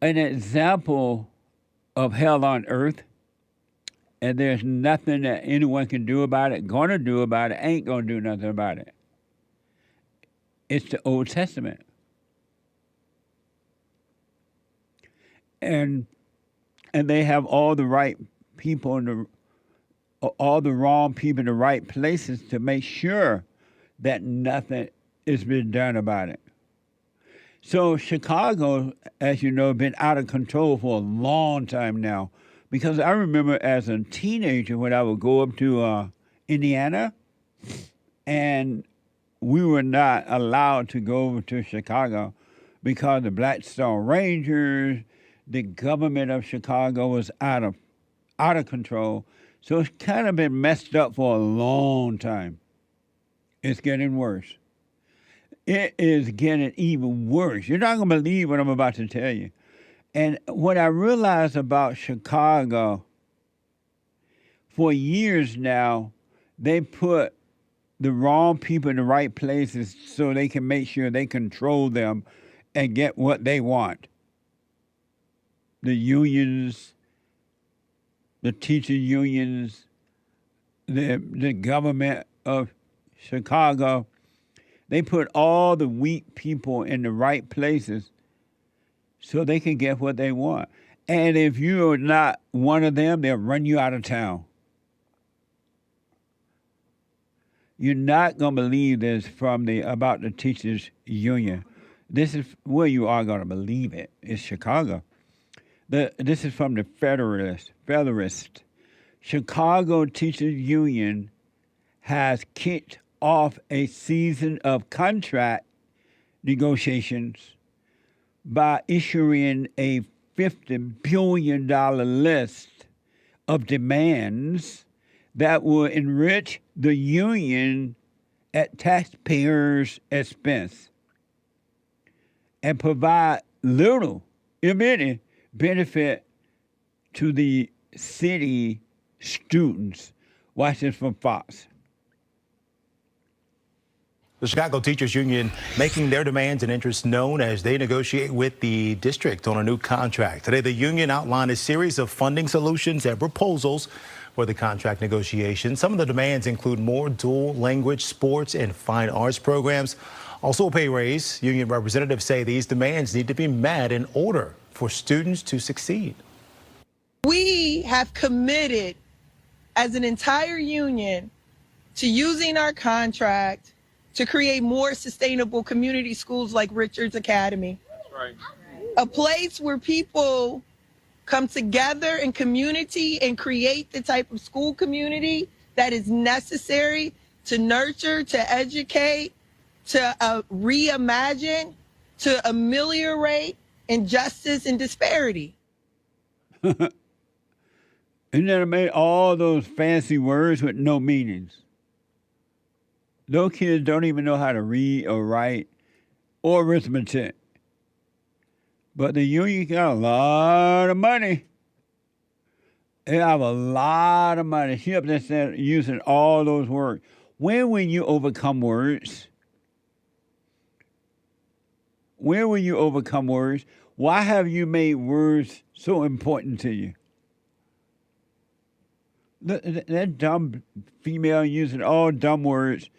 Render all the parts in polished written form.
an example of hell on earth, and there's nothing that anyone can do about it, gonna do about it, ain't gonna do nothing about it. It's the Old Testament. And they have all the right people in all the wrong people in the right places to make sure that nothing is being done about it. So Chicago, as you know, been out of control for a long time now. Because I remember as a teenager when I would go up to Indiana, and we were not allowed to go over to Chicago because the Blackstone Rangers, the government of Chicago was out of control. So it's kind of been messed up for a long time. It's getting worse. It is getting even worse. You're not going to believe what I'm about to tell you. And what I realized about Chicago, for years now, they put the wrong people in the right places so they can make sure they control them and get what they want. The unions, the teacher unions, the government of Chicago, they put all the weak people in the right places so they can get what they want. And if you're not one of them, they'll run you out of town. You're not going to believe this about the teachers union. This is where you are going to believe it. It's Chicago. This is from the Federalist. Chicago Teachers Union has kicked off a season of contract negotiations by issuing a $50 billion list of demands that will enrich the union at taxpayers' expense and provide little, if any, benefit to the city students. Watch this from Fox. The Chicago Teachers Union making their demands and interests known as they negotiate with the district on a new contract. Today, the union outlined a series of funding solutions and proposals for the contract negotiations. Some of the demands include more dual language sports and fine arts programs, also a pay raise. Union representatives say these demands need to be met in order for students to succeed. We have committed as an entire union to using our contract to create more sustainable community schools like Richards Academy. That's right. A place where people come together in community and create the type of school community that is necessary to nurture, to educate, to reimagine, to ameliorate injustice and disparity. Isn't that amazing? All those fancy words with no meanings. Those kids don't even know how to read or write or arithmetic. But the union got a lot of money. They have a lot of money. She up there using all those words. When will you overcome words? Where will you overcome words? Why have you made words so important to you? That dumb female using all dumb words,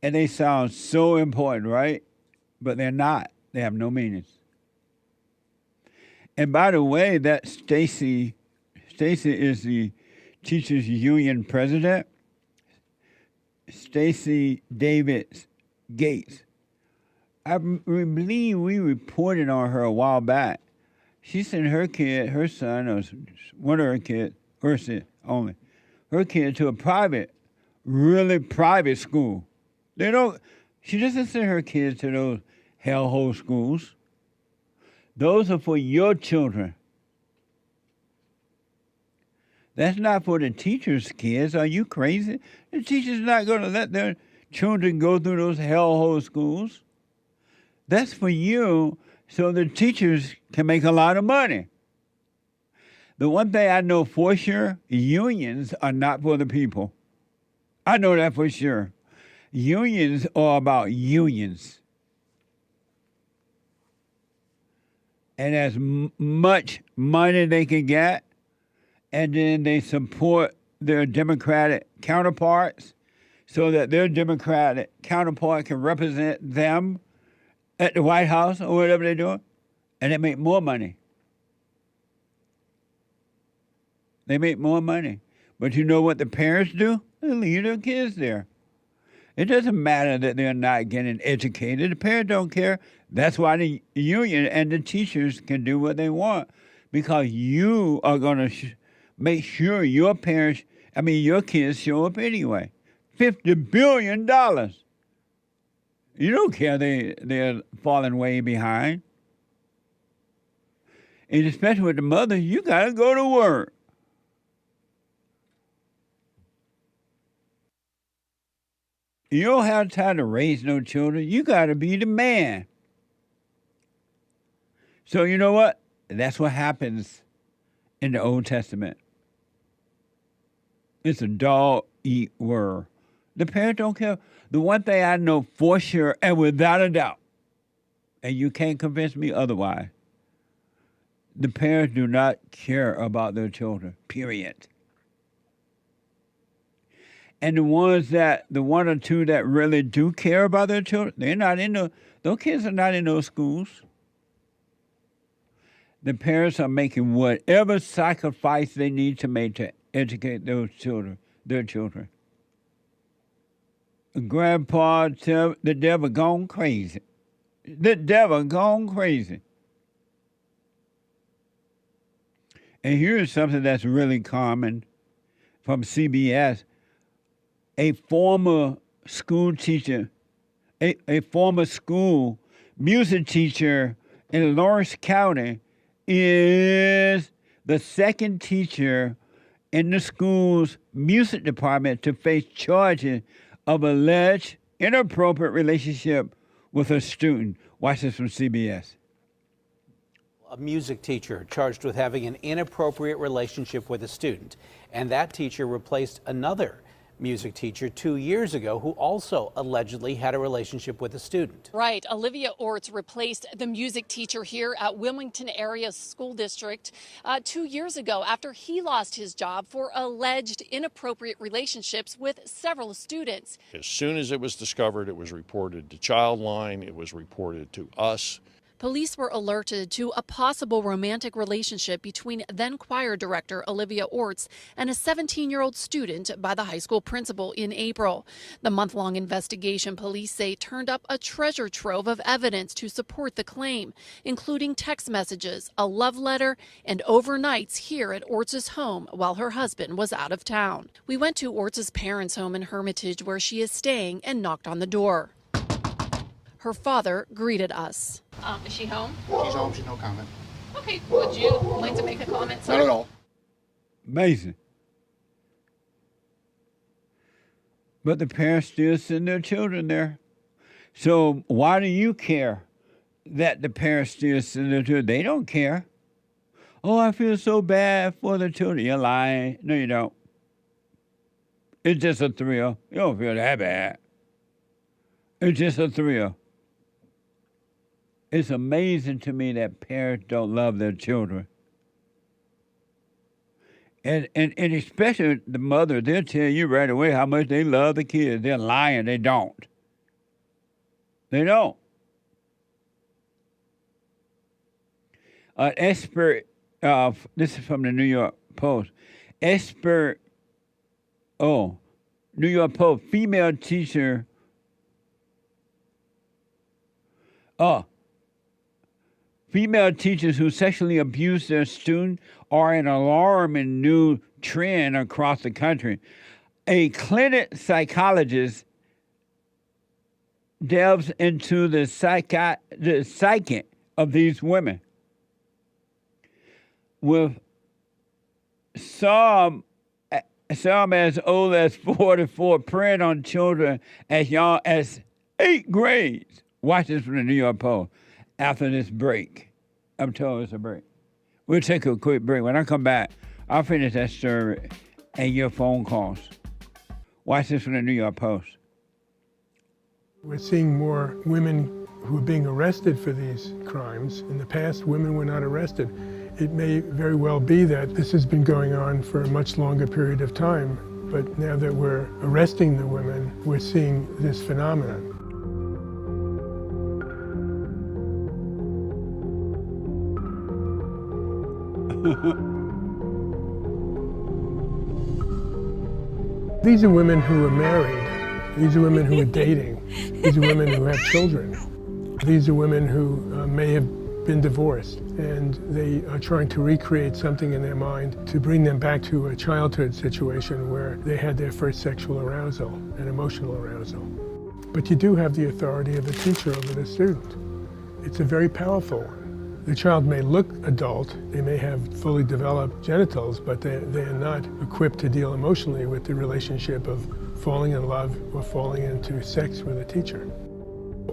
and they sound so important, right? But they're not. They have no meanings. And by the way, that Stacy is the teachers union president. Stacy Davis Gates. I believe we reported on her a while back. She sent her son, or one of her kids, only, her kid to a really private school. She doesn't send her kids to those hellhole schools. Those are for your children. That's not for the teachers' kids. Are you crazy? The teacher's not going to let their children go through those hellhole schools. That's for you so the teachers can make a lot of money. The one thing I know for sure, unions are not for the people. I know that for sure. Unions are about unions. and as much money they can get, and then they support their Democratic counterparts so that their Democratic counterpart can represent them at the White House or whatever they're doing, and they make more money. They make more money. But you know what the parents do? They leave their kids there. It doesn't matter that they're not getting educated. The parents don't care. That's why the union and the teachers can do what they want, because you are going to make sure your kids show up anyway. $50 billion. You don't care they're falling way behind. And especially with the mother, you got to go to work. You don't have time to raise no children. You got to be the man. So you know what? That's what happens in the Old Testament. It's a dog-eat world. The parents don't care. The one thing I know for sure and without a doubt, and you can't convince me otherwise, the parents do not care about their children, period. And the one or two that really do care about their children, those kids are not in those schools. The parents are making whatever sacrifice they need to make to educate their children. Grandpa tell the devil gone crazy. The devil gone crazy. And here's something that's really common from CBS. A former school teacher, a former school music teacher in Lawrence County is the second teacher in the school's music department to face charges of alleged inappropriate relationship with a student. Watch this from CBS. A music teacher charged with having an inappropriate relationship with a student. And that teacher replaced another music teacher 2 years ago who also allegedly had a relationship with a student. Right. Olivia Orts replaced the music teacher here at Wilmington Area School District 2 years ago after he lost his job for alleged inappropriate relationships with several students. As soon as it was discovered, it was reported to Childline, it was reported to us. Police were alerted to a possible romantic relationship between then choir director Olivia Orts and a 17-year-old student by the high school principal in April. The month-long investigation, police say, turned up a treasure trove of evidence to support the claim, including text messages, a love letter, and overnights here at Orts' home while her husband was out of town. We went to Orts' parents' home in Hermitage where she is staying and knocked on the door. Her father greeted us. Is she home? She's home. She's no comment. Okay. Would you like to make a comment, sir? Not at all. Amazing. But the parents still send their children there. So why do you care that the parents still send their children? They don't care. Oh, I feel so bad for the children. You're lying. No, you don't. It's just a thrill. You don't feel that bad. It's just a thrill. It's amazing to me that parents don't love their children. And especially the mother, they'll tell you right away how much they love the kids. They're lying. They don't. They don't. An expert, this is from the New York Post. New York Post, female teacher. Female teachers who sexually abuse their students are an alarming new trend across the country. A clinical psychologist delves into the psyche of these women, with some as old as 44 preying on children as young as 8th grade. Watch this from the New York Post. After this break, I'm told it's a break. We'll take a quick break. When I come back, I'll finish that story and your phone calls. Watch this from the New York Post. We're seeing more women who are being arrested for these crimes. In the past, women were not arrested. It may very well be that this has been going on for a much longer period of time, but now that we're arresting the women, we're seeing this phenomenon. These are women who are married. These are women who are dating. These are women who have children. These are women who may have been divorced, and they are trying to recreate something in their mind to bring them back to a childhood situation where they had their first sexual arousal and emotional arousal. But you do have the authority of the teacher over the student. It's a very powerful one. The child may look adult, they may have fully developed genitals, but they're not equipped to deal emotionally with the relationship of falling in love or falling into sex with a teacher.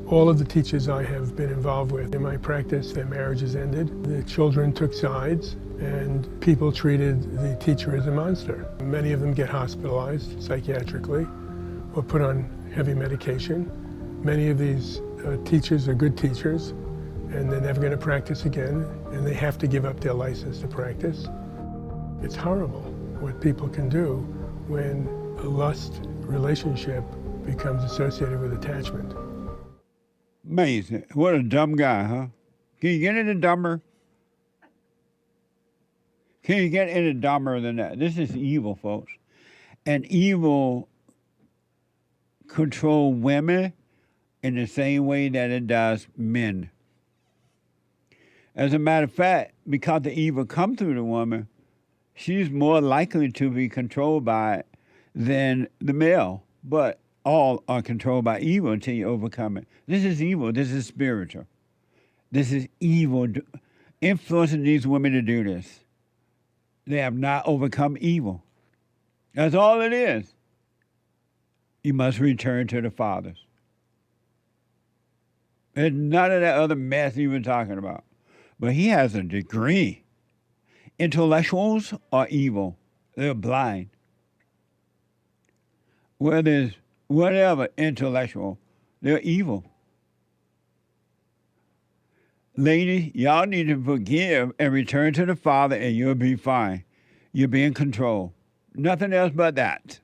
All of the teachers I have been involved with in my practice, their marriages ended. The children took sides, and people treated the teacher as a monster. Many of them get hospitalized psychiatrically or put on heavy medication. Many of these teachers are good teachers, and they're never going to practice again, and they have to give up their license to practice. It's horrible what people can do when a lust relationship becomes associated with attachment. Amazing. What a dumb guy, huh? Can you get any dumber? Can you get any dumber than that? This is evil, folks. And evil control women in the same way that it does men. As a matter of fact, because the evil come through the woman, she's more likely to be controlled by it than the male. But all are controlled by evil until you overcome it. This is evil. This is spiritual. This is evil influencing these women to do this. They have not overcome evil. That's all it is. You must return to the fathers. There's none of that other mess he was talking about. But he has a degree. Intellectuals are evil. They're blind. Where there's whatever intellectual, they're evil. Ladies, y'all need to forgive and return to the Father, and you'll be fine. You'll be in control. Nothing else but that.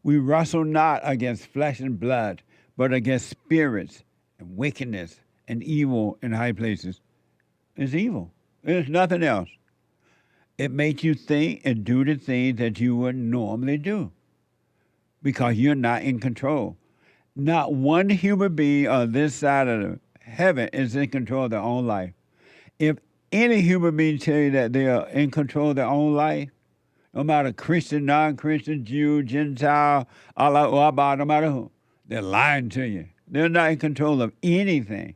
We wrestle not against flesh and blood, but against spirits and wickedness and evil in high places. It's evil. There's nothing else. It makes you think and do the things that you wouldn't normally do because you're not in control. Not one human being on this side of the heaven is in control of their own life. If any human being tell you that they are in control of their own life, no matter Christian, non-Christian, Jew, Gentile, Allah, no matter who, they're lying to you. They're not in control of anything.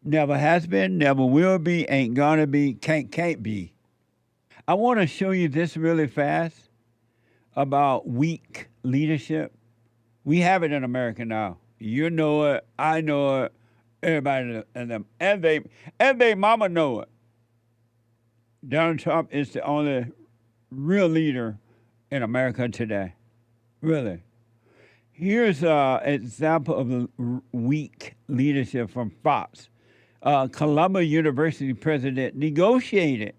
Never has been, never will be, ain't gonna be, can't be. I want to show you this really fast about weak leadership. We have it in America now. You know it, I know it, everybody and them, and they mama know it. Donald Trump is the only real leader in America today. Really. Here's an example of weak leadership from Fox. Columbia University president negotiated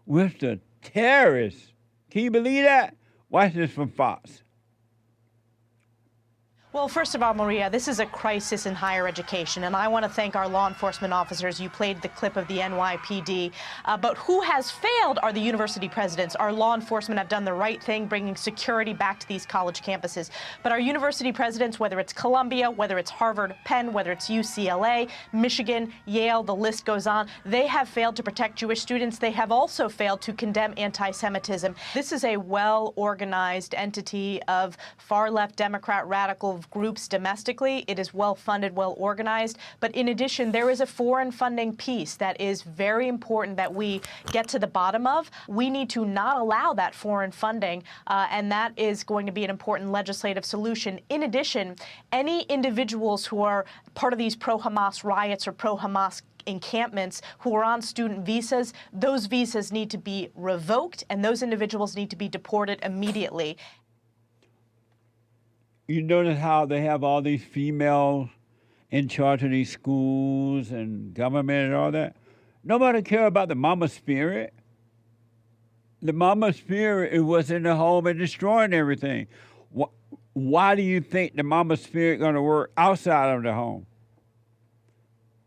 with the terrorists. Can you believe that? Watch this from Fox. Well, first of all, Maria, this is a crisis in higher education, and I want to thank our law enforcement officers. You played the clip of the NYPD, but who has failed are the university presidents. Our law enforcement have done the right thing, bringing security back to these college campuses. But our university presidents, whether it's Columbia, whether it's Harvard, Penn, whether it's UCLA, Michigan, Yale, the list goes on, they have failed to protect Jewish students. They have also failed to condemn anti-Semitism. This is a well-organized entity of far-left Democrat radical groups domestically. It is well-funded, well-organized. But in addition, there is a foreign funding piece that is very important that we get to the bottom of. We need to not allow that foreign funding, and that is going to be an important legislative solution. In addition, any individuals who are part of these pro-Hamas riots or pro-Hamas encampments who are on student visas, those visas need to be revoked, and those individuals need to be deported immediately. You notice how they have all these females in charge of these schools and government and all that. Nobody care about the mama spirit. The mama spirit is what's in the home and destroying everything. Why do you think the mama spirit going to work outside of the home?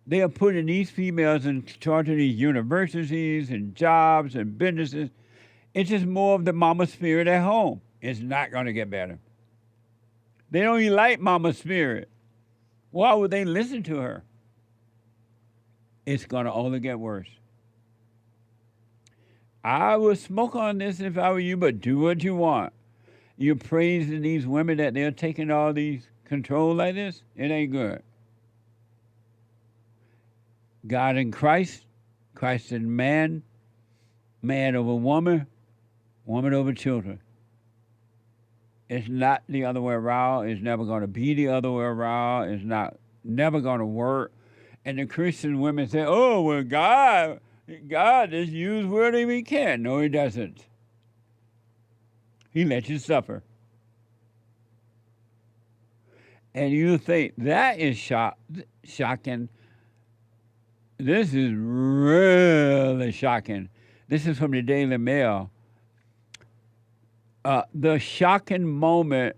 They are putting these females in charge of these universities and jobs and businesses. It's just more of the mama spirit at home. It's not going to get better. They don't even like mama spirit. Why would they listen to her? It's going to only get worse. I would smoke on this if I were you, but do what you want. You're praising these women that they're taking all these control like this. It ain't good. God in Christ, Christ in man, man over woman, woman over children. It's not the other way around. It's never going to be the other way around. It's never going to work. And the Christian women say, oh, well, God just use whatever he can. No, he doesn't. He lets you suffer. And you think that is shocking. This is really shocking. This is from the Daily Mail. The shocking moment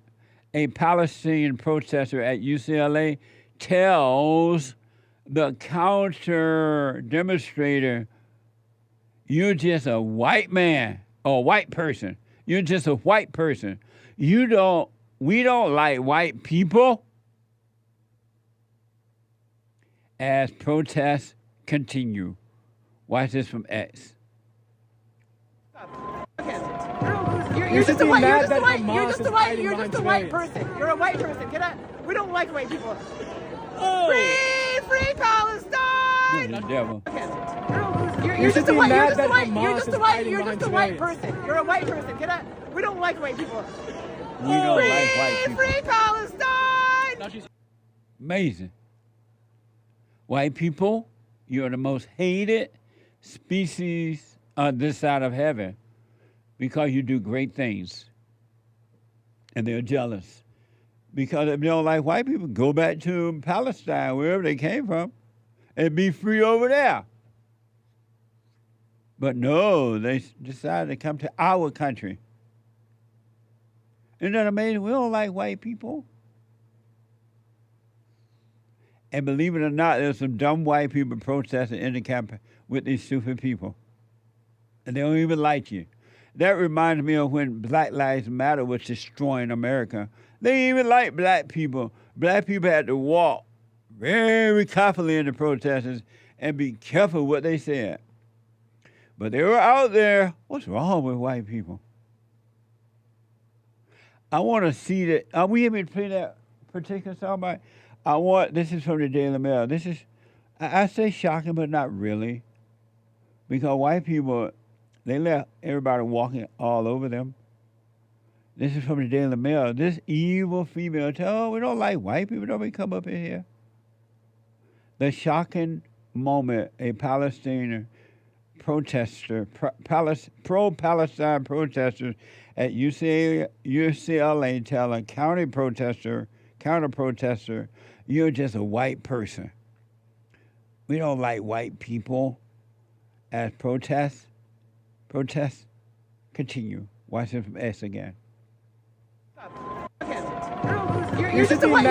a Palestinian protester at UCLA tells the counter demonstrator, you're just a white man or a white person. You're just a white person. We don't like white people. As protests continue. Watch this from X. You're just a white person. You're a white person. Get out. We don't like white people. Oh. Free Palestine. You're the devil. You're just a white person. You're a white person. Get out. We don't like white people. We don't like white people. Free Palestine. Amazing. White people, you're the most hated species on this side of heaven because you do great things. And they're jealous. Because if they don't like white people, go back to Palestine, wherever they came from, and be free over there. But no, they decided to come to our country. Isn't that amazing? We don't like white people. And believe it or not, there's some dumb white people protesting in the camp with these stupid people. And they don't even like you. That reminds me of when Black Lives Matter was destroying America. They didn't even like black people. Black people had to walk very carefully in the protesters and be careful what they said. But they were out there. What's wrong with white people? I want to see that. Are we able to play that particular song? This is from the Daily Mail. This is, I say shocking, but not really. Because white people, they let everybody walking all over them. This is from the Daily Mail. This evil female tell, oh, we don't like white people. Don't come up in here. The shocking moment a Palestinian protester, pro-Palestine protesters at UCLA tell a counter-protester, you're just a white person. We don't like white people. As protests continue. Watch it from S again. You're just a white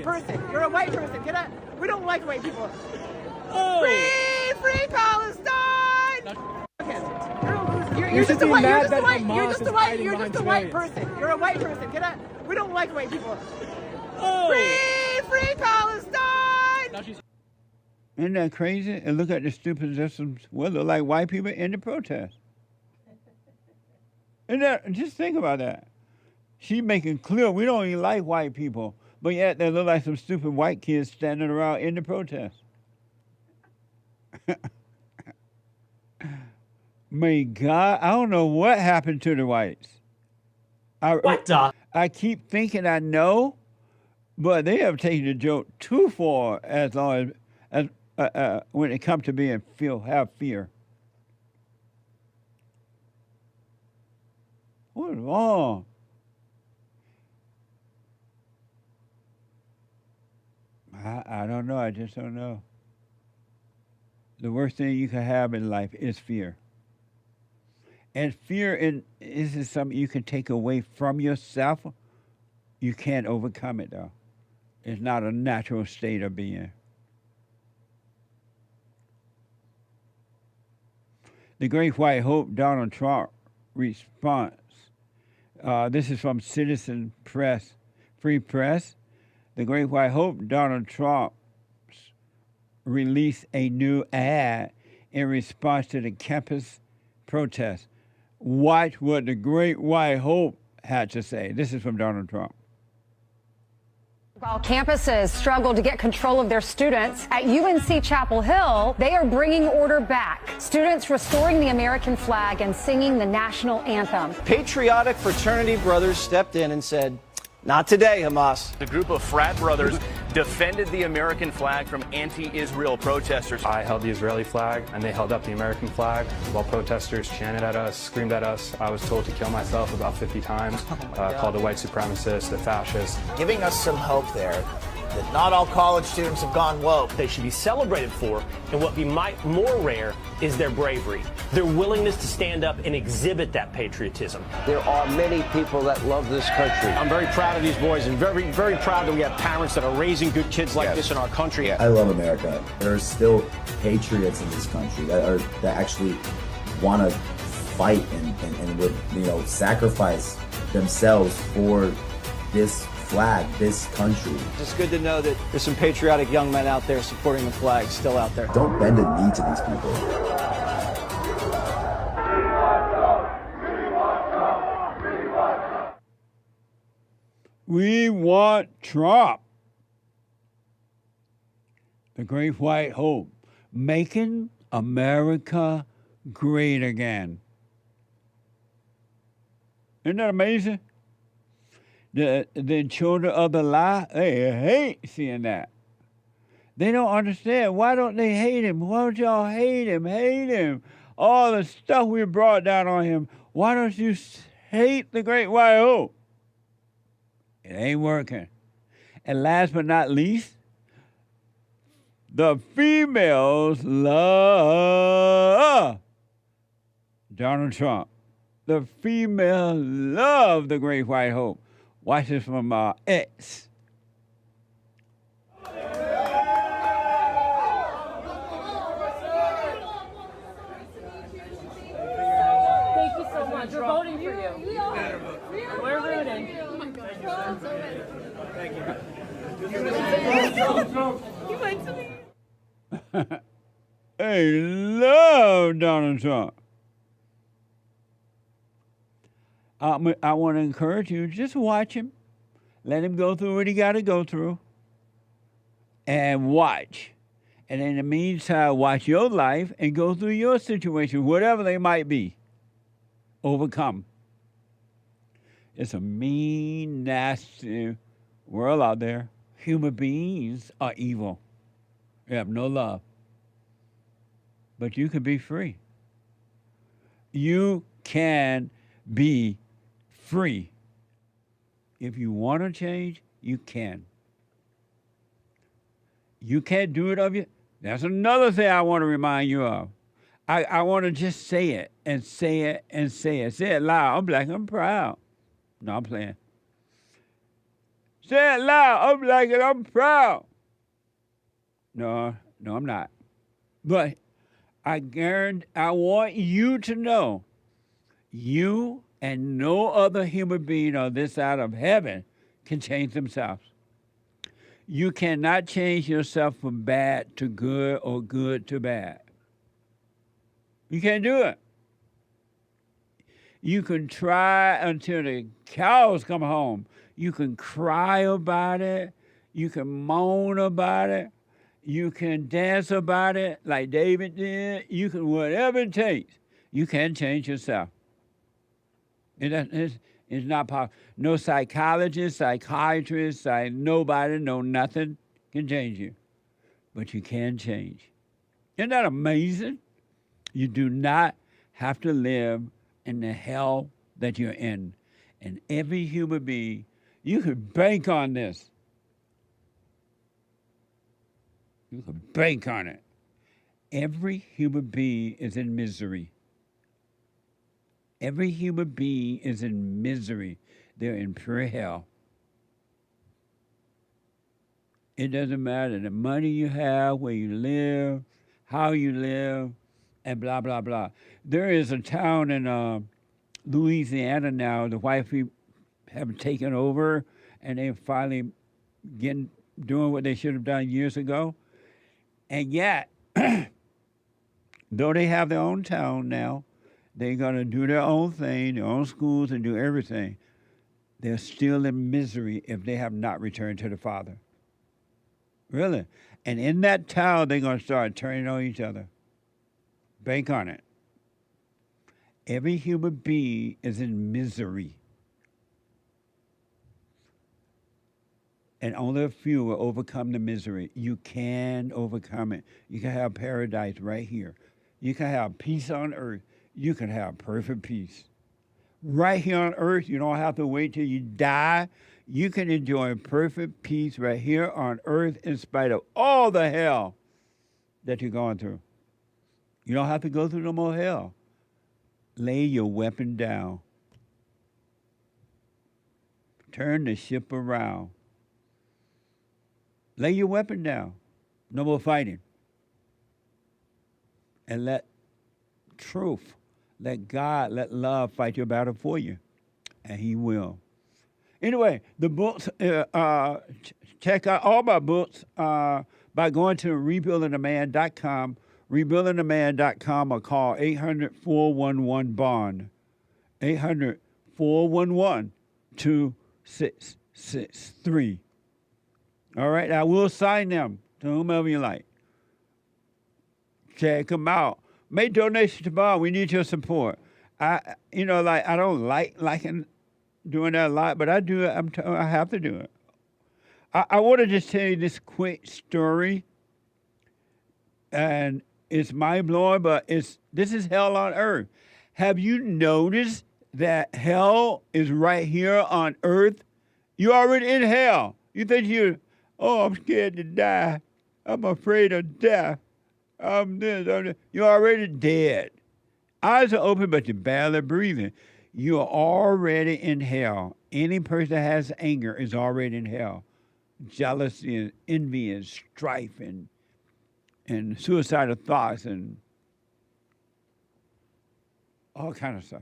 person. You're a white person. Get out. We don't like white people. Oh. Free Palestine. You're just a white person. You're a white person. Get out. We don't like white people. Oh. Free Palestine. Isn't that crazy? And look at the stupid systems. Well, they're like white people in the protest. Just think about that. She making clear we don't even like white people, but yet they look like some stupid white kids standing around in the protest. May God, I don't know what happened to the whites. I keep thinking I know, but they have taken the joke too far as long as when it comes to being have fear. What's wrong? I don't know. I just don't know. The worst thing you can have in life is fear. And fear is something you can take away from yourself. You can't overcome it, though. It's not a natural state of being. The Great White Hope, Donald Trump response. This is from Citizen Press, Free Press. The Great White Hope, Donald Trump released a new ad in response to the campus protest. Watch what the Great White Hope had to say. This is from Donald Trump. While campuses struggle to get control of their students, at UNC Chapel Hill, they are bringing order back. Students restoring the American flag and singing the national anthem. Patriotic fraternity brothers stepped in and said, "Not today, Hamas." The group of frat brothers defended the American flag from anti-Israel protesters. I held the Israeli flag, and they held up the American flag while protesters chanted at us, screamed at us. I was told to kill myself about 50 times, called a white supremacist, a fascist. Giving us some hope there that not all college students have gone woke. They should be celebrated for, and what be more rare is their bravery, their willingness to stand up and exhibit that patriotism. There are many people that love this country. I'm very proud of these boys and very, very proud that we have parents that are raising good kids like this in our country. I love America. There are still patriots in this country that actually want to fight and would, sacrifice themselves for this flag, this country. It's good to know that there's some patriotic young men out there supporting the flag still out there. Don't bend a knee to these people. We want Trump. The Great White Hope, making America great again. Isn't that amazing? The children of the lie, they hate seeing that. They don't understand. Why don't they hate him? Why don't y'all hate him? Hate him. All the stuff we brought down on him. Why don't you hate the Great White Hope? It ain't working. And last but not least, the females love Donald Trump. The females love the Great White Hope. Watch this from X. Thank you so much. We're voting for you. We're rooting. Oh my God. Thank you. You went to me. They love Donald Trump. I want to encourage you, just watch him. Let him go through what he got to go through. And watch. And in the meantime, watch your life and go through your situation, whatever they might be. Overcome. It's a mean, nasty world out there. Human beings are evil. They have no love. But you can be free. You can be free. If you want to change, you can. You can't do it of you. That's another thing I want to remind you of. I want to just say it and say it and say it. Say it loud. I'm black, I'm proud. No, I'm playing. Say it loud. I'm black and I'm proud. No, I'm not. But I guarantee, I want you to know, you and no other human being on this side of heaven can change themselves. You cannot change yourself from bad to good or good to bad. You can't do it. You can try until the cows come home. You can cry about it. You can moan about it. You can dance about it like David did. You can, whatever it takes, you can change yourself. It's not possible. No psychologist, psychiatrist, nobody, no nothing can change you. But you can change. Isn't that amazing? You do not have to live in the hell that you're in. And every human being, you can bank on this. You can bank on it. Every human being is in misery. Every human being is in misery. They're in pure hell. It doesn't matter the money you have, where you live, how you live, and blah, blah, blah. There is a town in Louisiana now, the white people have taken over, and they're finally doing what they should have done years ago. And yet, though they have their own town now, they're going to do their own thing, their own schools, and do everything. They're still in misery if they have not returned to the Father. Really. And in that town, they're going to start turning on each other. Bank on it. Every human being is in misery. And only a few will overcome the misery. You can overcome it. You can have paradise right here. You can have peace on earth. You can have perfect peace. Right here on earth, you don't have to wait till you die. You can enjoy perfect peace right here on earth in spite of all the hell that you're going through. You don't have to go through no more hell. Lay your weapon down. Turn the ship around. Lay your weapon down. No more fighting. And let truth, let God, let love fight your battle for you. And he will. Anyway, the books, check out all my books by going to rebuildingtheman.com, rebuildingtheman.com, or call 800-411-BOND, 800-411-2663. All right, I will sign them to whomever you like. Check them out. Make donations to Bond. We need your support. I don't liking doing that a lot, but I do it. I have to do it. I want to just tell you this quick story, and it's mind-blowing, but this is hell on earth. Have you noticed that hell is right here on earth? You're already in hell. You think I'm scared to die. I'm afraid of death. I'm this. You're already dead. Eyes are open, but you're barely breathing. You are already in hell. Any person that has anger is already in hell. Jealousy and envy and strife and suicidal thoughts and all kind of stuff.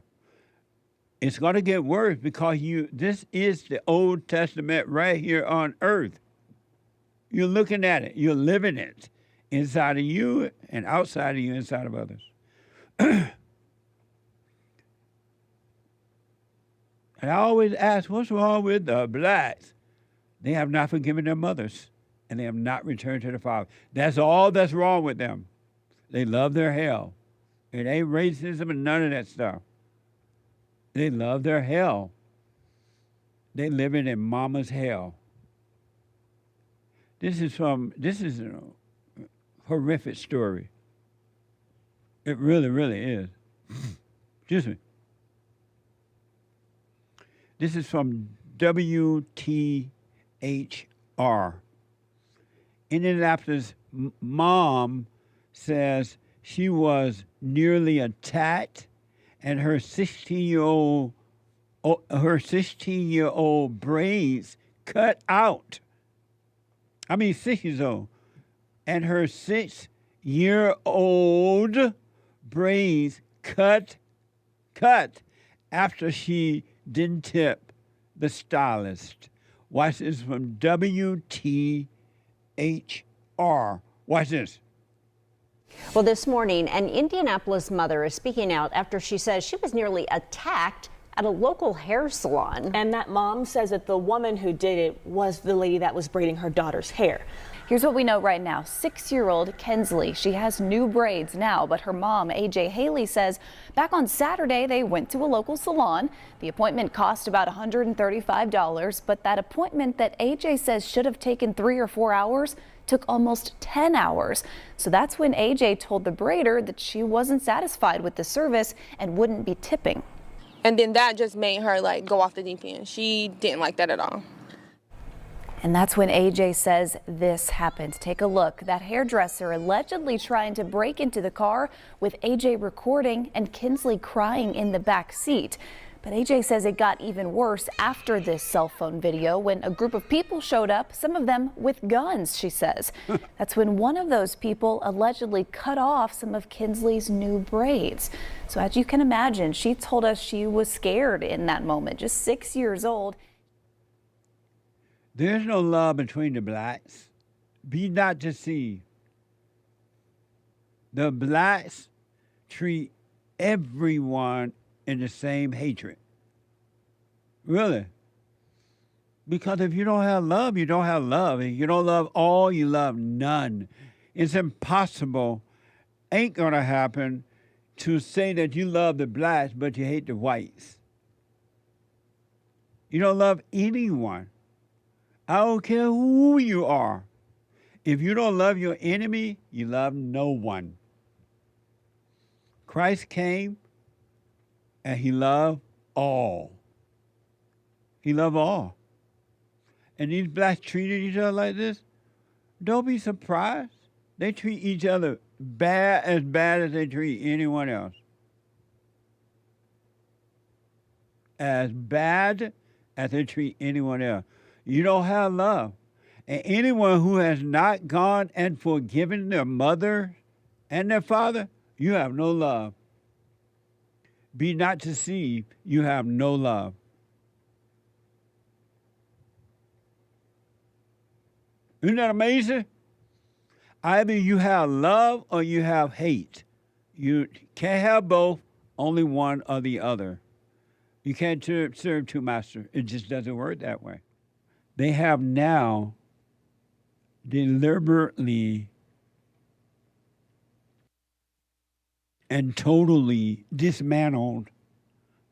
It's going to get worse because this is the Old Testament right here on earth. You're looking at it. You're living it inside of you and outside of you, inside of others. And I always ask, what's wrong with the blacks? They have not forgiven their mothers, and they have not returned to the Father. That's all that's wrong with them. They love their hell. It ain't racism and none of that stuff. They love their hell. They living in mama's hell. This is a horrific story. It really, really is. Excuse me. This is from WTHR. Indianapolis mom says she was nearly attacked, and her 16-year-old braids cut out. 6 years old, and her 6-year-old braids cut after she didn't tip the stylist. Watch this from WTHR. Watch this. Well, this morning, an Indianapolis mother is speaking out after she says she was nearly attacked at a local hair salon. And that mom says that the woman who did it was the lady that was braiding her daughter's hair. Here's what we know right now. 6-year-old Kensley, she has new braids now, but her mom, AJ Haley, says back on Saturday they went to a local salon. The appointment cost about $135, but that appointment that AJ says should have taken 3 or 4 hours took almost 10 hours. So that's when AJ told the braider that she wasn't satisfied with the service and wouldn't be tipping. And then that just made her go off the deep end. She didn't like that at all. And that's when AJ says this happened. Take a look. That hairdresser allegedly trying to break into the car with AJ recording and Kinsley crying in the back seat. But AJ says it got even worse after this cell phone video when a group of people showed up, some of them with guns, she says. That's when one of those people allegedly cut off some of Kinsley's new braids. So as you can imagine, she told us she was scared in that moment, just 6 years old. There's no love between the blacks. Be not deceived. The blacks treat everyone in the same hatred. Really. Because if you don't have love, you don't have love. If you don't love all, you love none. It's impossible, ain't gonna happen, to say that you love the blacks but you hate the whites. You don't love anyone. I don't care who you are. If you don't love your enemy, you love no one. Christ came and he loved all. He loved all. And these blacks treated each other like this. Don't be surprised. They treat each other bad as they treat anyone else. As bad as they treat anyone else. You don't have love. And anyone who has not gone and forgiven their mother and their father, you have no love. Be not deceived, you have no love. Isn't that amazing? Either you have love or you have hate. You can't have both, only one or the other. You can't serve two masters. It just doesn't work that way. They have now deliberately and totally dismantled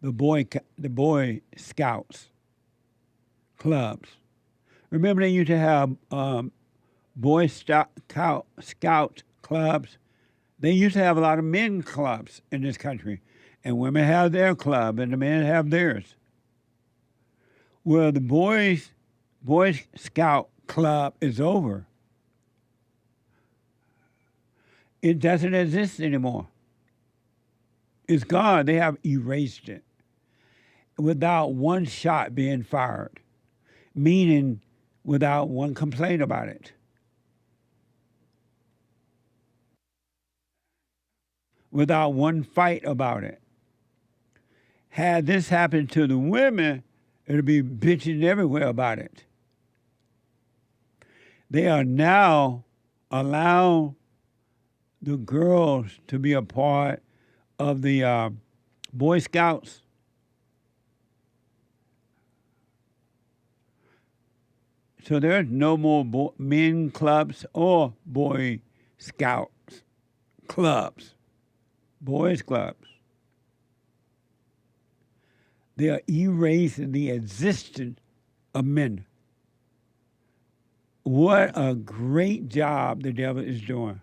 the Boy Scouts clubs. Remember, they used to have Boy Scout clubs. They used to have a lot of men clubs in this country, and women have their club, and the men have theirs. Well, the Boy Scout club is over. It doesn't exist anymore. It's gone. They have erased it without one shot being fired, meaning without one complaint about it. Without one fight about it. Had this happened to the women, it would be bitching everywhere about it. They are now allowing the girls to be a part of the Boy Scouts. So there's no more men clubs or Boy Scouts clubs, boys clubs. They are erasing the existence of men. What a great job the devil is doing.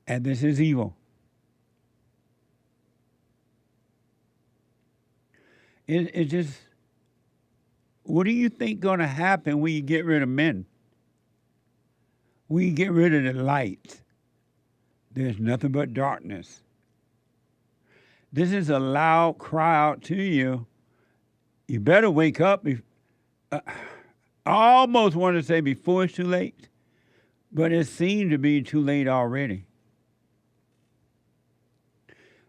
And this is evil. It just, what do you think going to happen when you get rid of men? When you get rid of the light, there's nothing but darkness. This is a loud cry out to you. You better wake up. I almost want to say before it's too late, but it seemed to be too late already.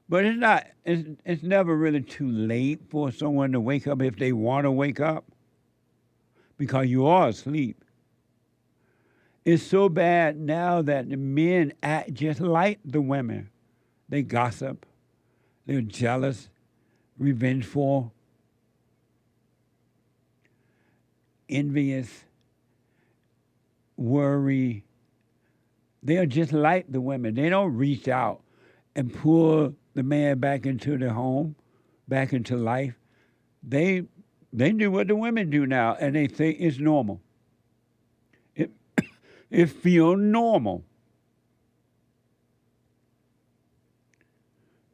But it's not. It's never really too late for someone to wake up if they want to wake up, because you are asleep. It's so bad now that the men act just like the women. They gossip. They're jealous, revengeful, envious, worry. They are just like the women. They don't reach out and pull the man back into the home, back into life. They do what the women do now, and they think it's normal. It feels normal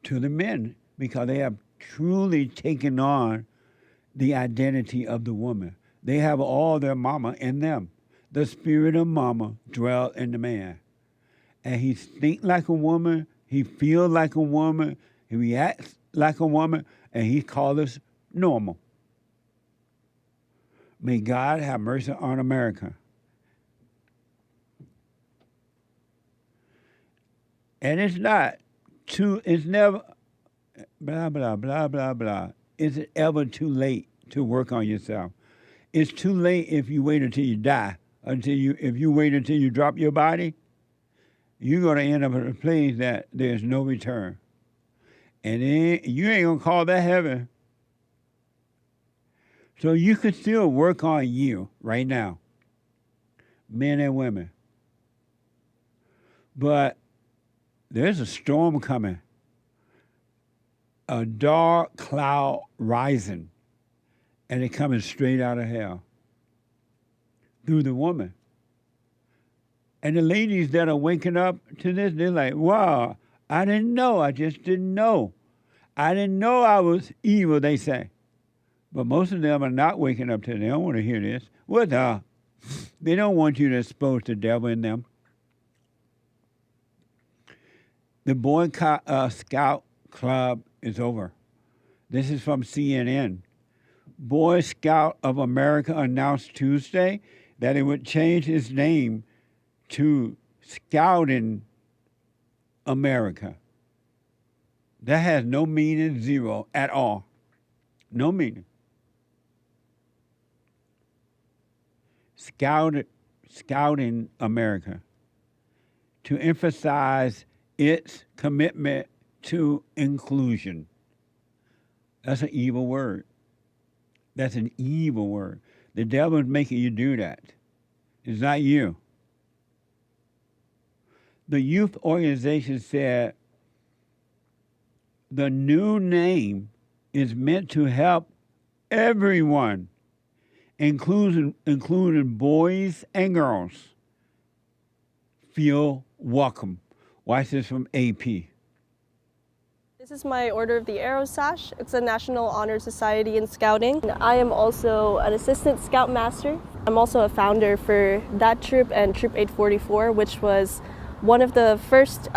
to the men because they have truly taken on the identity of the woman. They have all their mama in them. The spirit of mama dwells in the man. And he thinks like a woman, he feels like a woman, he reacts like a woman, and he calls us normal. May God have mercy on America. And it's never, blah, blah, blah, blah, blah. Is it ever too late to work on yourself? It's too late if you wait until you die. If you wait until you drop your body, you're going to end up in a place that there's no return. And you ain't going to call that heaven. So you can still work on you right now, men and women. But there's a storm coming, a dark cloud rising, and it coming straight out of hell through the woman. And the ladies that are waking up to this, they're like, wow, I didn't know. I just didn't know. I didn't know I was evil, they say. But most of them are not waking up to it. They don't want to hear this. They don't want you to expose the devil in them. The Boy Scout Club is over. This is from CNN. Boy Scout of America announced Tuesday that it would change its name to Scouting America. That has no meaning, zero at all. No meaning. Scouting America, to emphasize its commitment to inclusion. That's an evil word. That's an evil word. The devil is making you do that. It's not you. The youth organization said the new name is meant to help everyone, including boys and girls, feel welcome. Watch this from AP. This is my Order of the Arrow sash. It's a National Honor Society in Scouting. I am also an assistant scoutmaster. I'm also a founder for that troop and Troop 844, which was one of the first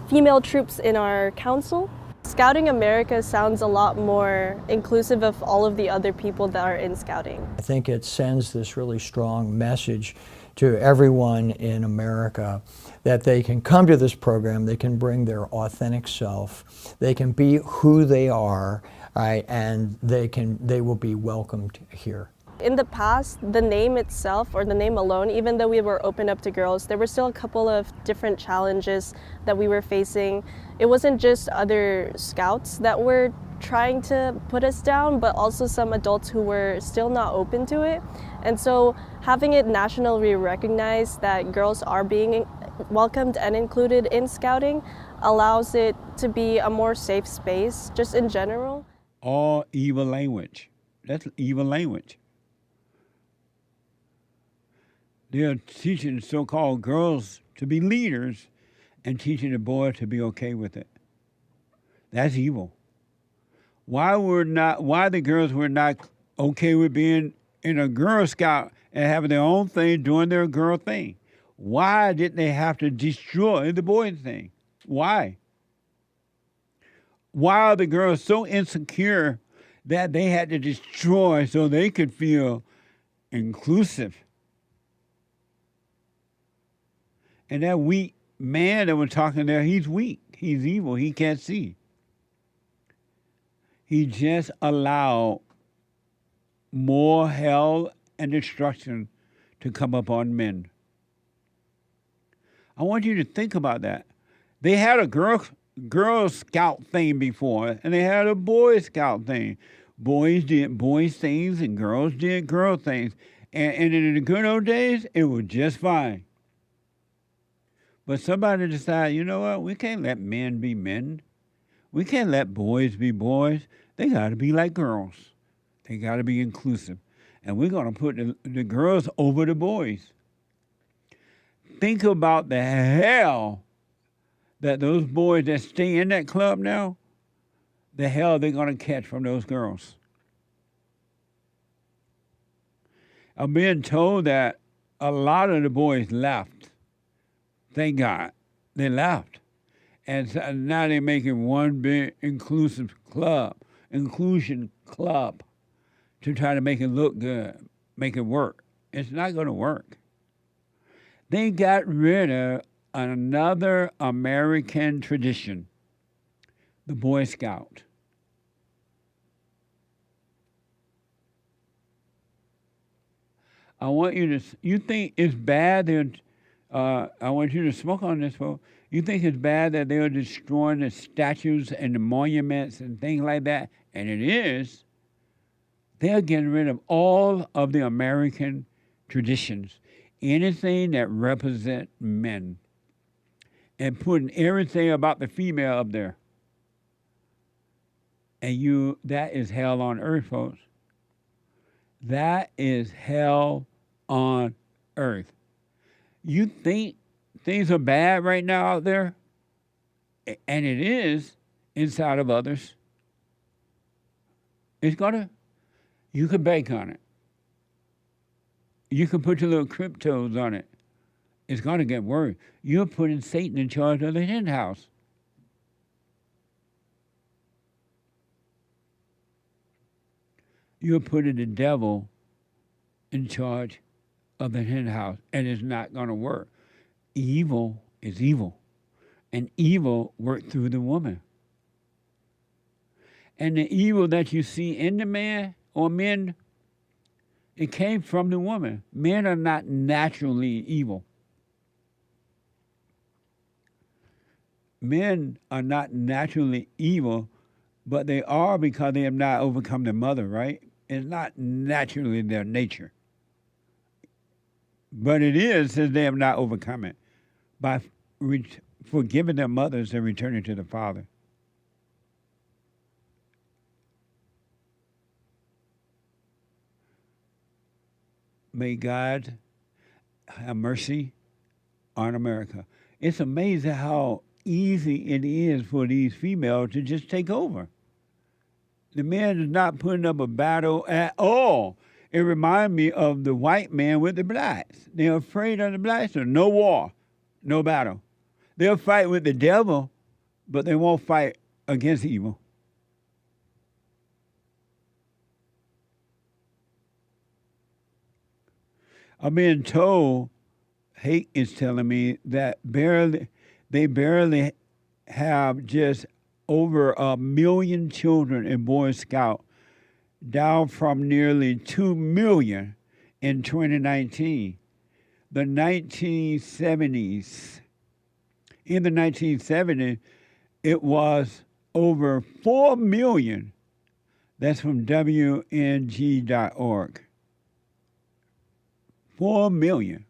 female troops in our council. Scouting America sounds a lot more inclusive of all of the other people that are in Scouting. I think it sends this really strong message to everyone in America that they can come to this program, they can bring their authentic self, they can be who they are, right, and they will be welcomed here. In the past, the name itself, or the name alone, even though we were open up to girls, there were still a couple of different challenges that we were facing. It wasn't just other scouts that were trying to put us down, but also some adults who were still not open to it. And so having it nationally recognized that girls are being welcomed and included in Scouting allows it to be a more safe space, just in general. All evil language. That's evil language. They're teaching so-called girls to be leaders and teaching the boys to be okay with it. That's evil. Why the girls were not okay with being in a Girl Scout and having their own thing, doing their girl thing? Why didn't they have to destroy the boy thing? Why? Why are the girls so insecure that they had to destroy so they could feel inclusive? And that weak man that was talking there, he's weak. He's evil. He can't see. He just allowed more hell and destruction to come upon men. I want you to think about that. They had a Girl Scout thing before, and they had a Boy Scout thing. Boys did boys things, and girls did girl things. And in the good old days, it was just fine. But somebody decided, you know what, we can't let men be men. We can't let boys be boys. They got to be like girls. They got to be inclusive. And we're going to put the girls over the boys. Think about the hell that those boys that stay in that club now, the hell they're going to catch from those girls. I'm being told that a lot of the boys left. Thank God. They left. And so now they're making one big inclusion club to try to make it look good, make it work. It's not going to work. They got rid of another American tradition, the Boy Scout. I want you to, you think it's bad that, I want you to smoke on this, folks. You think it's bad that they're destroying the statues and the monuments and things like that? And it is. They're getting rid of all of the American traditions, anything that represent men, and putting everything about the female up there. And that is hell on earth, folks. That is hell on earth. You think things are bad right now out there? And it is inside of others. You can bank on it. You can put your little cryptos on it. It's going to get worse. You're putting Satan in charge of the hen house. You're putting the devil in charge of the hen house, and it's not going to work. Evil is evil, and evil works through the woman. And the evil that you see in the man or men, it came from the woman. Men are not naturally evil. Men are not naturally evil, but they are because they have not overcome their mother, right? It's not naturally their nature. But it is since they have not overcome it by forgiving their mothers and returning to the Father. May God have mercy on America. It's amazing how easy it is for these females to just take over. The man is not putting up a battle at all. It reminds me of the white man with the blacks. They're afraid of the blacks. So no war, no battle. They'll fight with the devil, but they won't fight against evil. I'm being told, Hake is telling me that they barely have just over 1 million children in Boy Scout, down from nearly 2 million in 2019. The 1970s. In the 1970s, it was over 4 million. That's from WNG.org. 4 million.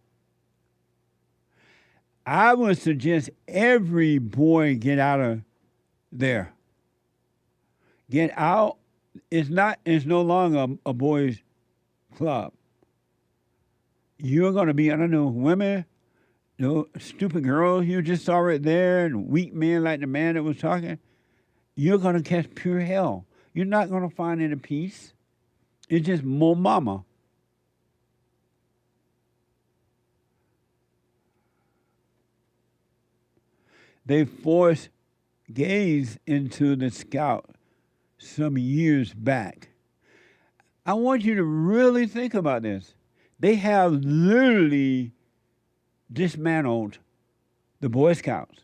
I would suggest every boy get out of there. Get out. It's no longer a boys' club. You're going to be, I don't know, women, stupid girls you just saw right there, and weak men like the man that was talking. You're going to catch pure hell. You're not going to find any peace. It's just more mama. They forced gays into the Scout some years back. I want you to really think about this. They have literally dismantled the Boy Scouts.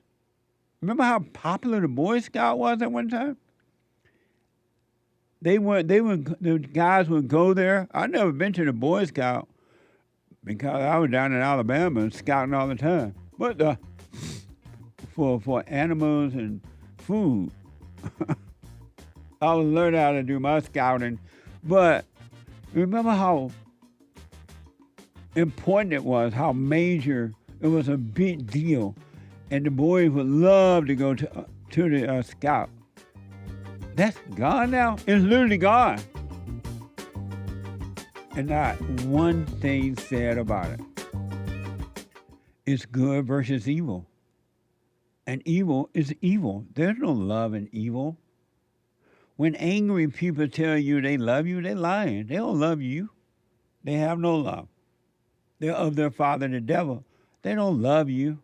Remember how popular the Boy Scout was at one time? The guys would go there. I've never been to the Boy Scout because I was down in Alabama scouting all the time. But for animals and food. I was learning how to do my scouting. But remember how important it was, how major, it was a big deal. And the boys would love to go to the Scout. That's gone now. It's literally gone. And not one thing said about it. It's good versus evil. And evil is evil. There's no love in evil. When angry people tell you they love you, they're lying. They don't love you. They have no love. They're of their father, the devil. They don't love you.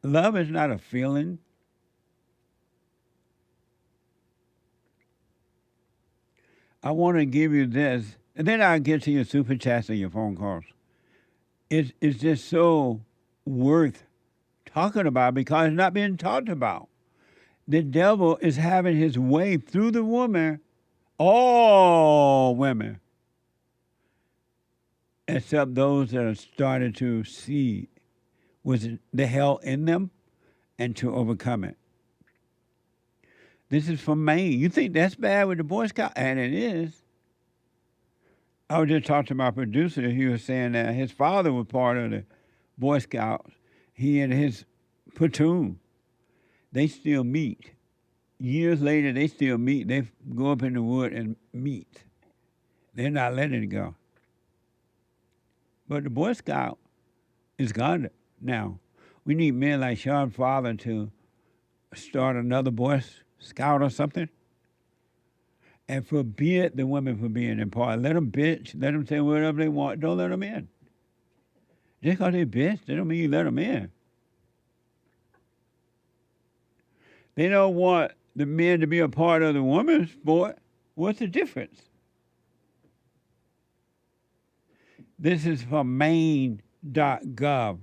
Love is not a feeling. I want to give you this, and then I'll get to your super chats and your phone calls. It's just so worth talking about because it's not being talked about. The devil is having his way through the woman, all women, except those that are starting to see what's the hell in them and to overcome it. This is from Maine. You think that's bad with the Boy Scout? And it is. I was just talking to my producer. He was saying that his father was part of the Boy Scouts. He and his platoon, they still meet. Years later, they still meet. They go up in the wood and meet. They're not letting it go. But the Boy Scout is gone now. We need men like Sean Father to start another Boy Scout or something and forbid the women from being in part. Let them bitch. Let them say whatever they want. Don't let them in. Just because they bitch, they don't mean you let them in. They don't want the men to be a part of the women's sport. What's the difference? This is from Maine.gov.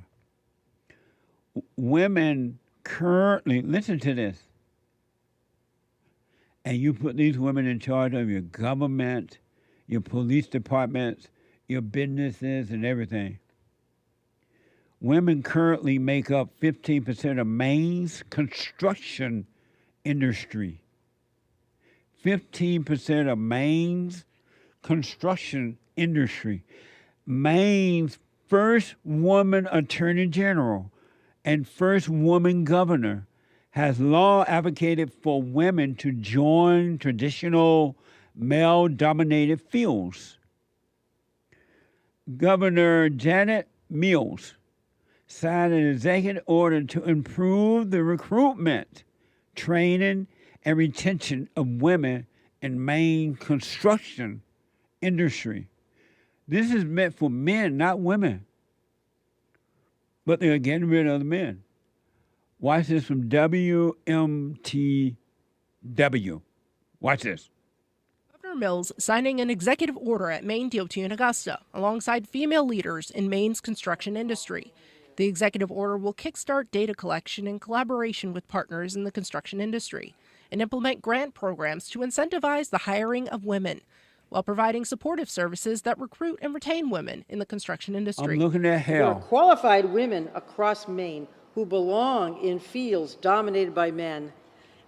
Women currently, listen to this, and you put these women in charge of your government, your police departments, your businesses, and everything. Women currently make up 15% of Maine's construction industry. 15% of Maine's construction industry. Maine's first woman attorney general and first woman governor has long advocated for women to join traditional male-dominated fields. Governor Janet Mills signed an executive order to improve the recruitment, training, and retention of women in Maine construction industry. This is meant for men, not women. But they're getting rid of the men. Watch this from WMTW. Watch this. Governor Mills signing an executive order at Maine DOT in Augusta alongside female leaders in Maine's construction industry. The executive order will kickstart data collection in collaboration with partners in the construction industry and implement grant programs to incentivize the hiring of women while providing supportive services that recruit and retain women in the construction industry. I'm looking at There are hell. qualified women across Maine who belong in fields dominated by men,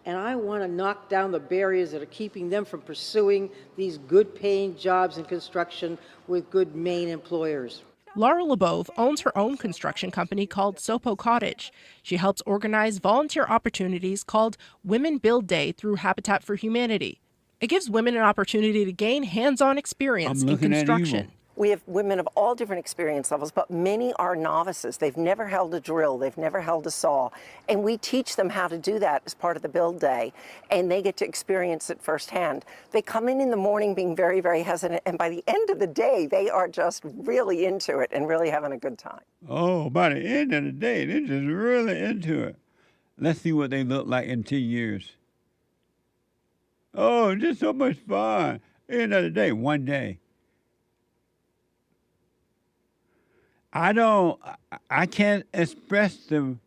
and I want to knock down the barriers that are keeping them from pursuing these good-paying jobs in construction with good Maine employers. Laura LeBove owns her own construction company called Sopo Cottage. She helps organize volunteer opportunities called Women Build Day through Habitat for Humanity. It gives women an opportunity to gain hands-on experience in construction. We have women of all different experience levels, but many are novices. They've never held a drill, they've never held a saw, and we teach them how to do that as part of the build day, and they get to experience it firsthand. They come in the morning being very, very hesitant, and by the end of the day, they are just really into it and really having a good time. Oh, by the end of the day, they're just really into it. Let's see what they look like in 10 years. Oh, just so much fun. End of the day, one day. I can't express the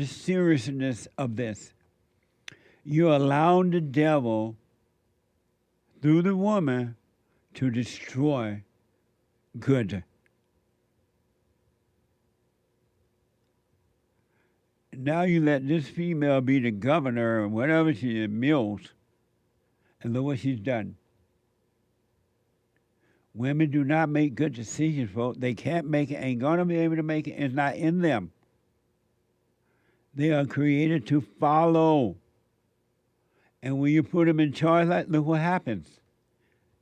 seriousness of this. You're allowing the devil, through the woman, to destroy good. Now you let this female be the governor or whatever she is, Mills, and look what she's done. Women do not make good decisions, folks. They can't make it, ain't going to be able to make it. It's not in them. They are created to follow. And when you put them in charge, look what happens.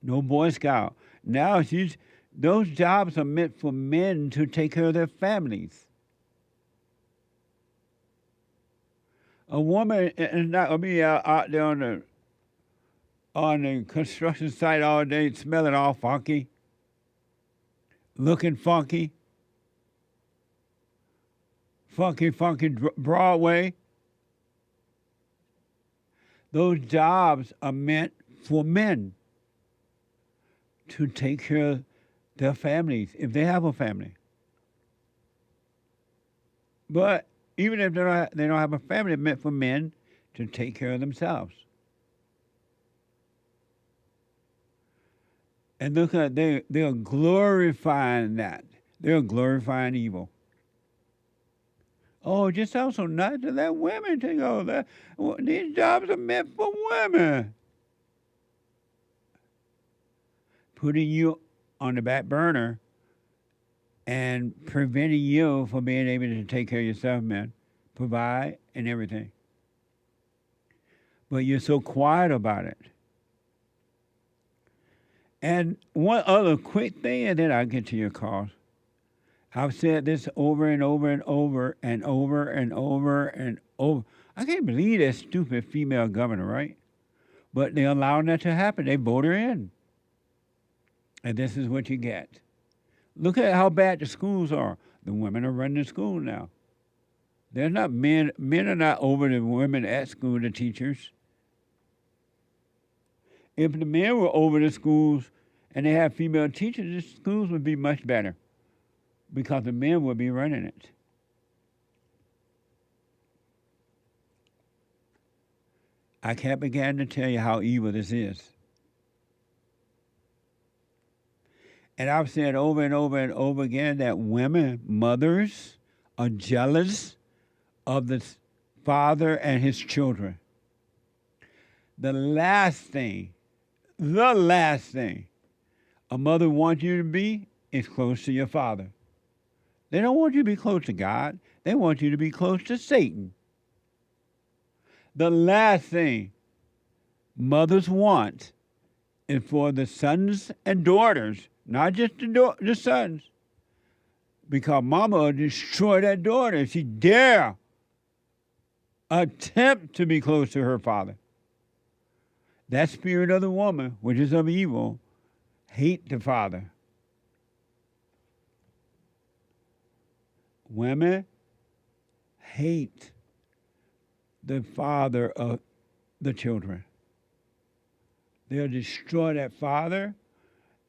No Boy Scout. Now those jobs are meant for men to take care of their families. A woman is not going to be out there on the on the construction site all day, smelling all funky, looking funky, funky Broadway. Those jobs are meant for men to take care of their families, if they have a family. But even if they don't have a family, it's meant for men to take care of themselves. And look at they are glorifying that. They're glorifying evil. Oh, just also not to let women take over. These jobs are meant for women. Putting you on the back burner and preventing you from being able to take care of yourself, man. Provide and everything. But you're so quiet about it. And one other quick thing, and then I'll get to your calls. I've said this over and over and over and over and over and over. I can't believe that stupid female governor, right? But they're allowing that to happen. They vote her in. And this is what you get. Look at how bad the schools are. The women are running the school now. They're not men. Men are not over the women at school, the teachers. If the men were over the schools and they had female teachers, the schools would be much better because the men would be running it. I can't begin to tell you how evil this is. And I've said over and over and over again that women, mothers, are jealous of the father and his children. The last thing a mother wants you to be is close to your father. They don't want you to be close to God. They want you to be close to Satan. The last thing mothers want is for the sons and daughters, not just the sons, because mama will destroy that daughter if she dare attempt to be close to her father. That spirit of the woman, which is of evil, hate the father. Women hate the father of the children. They'll destroy that father,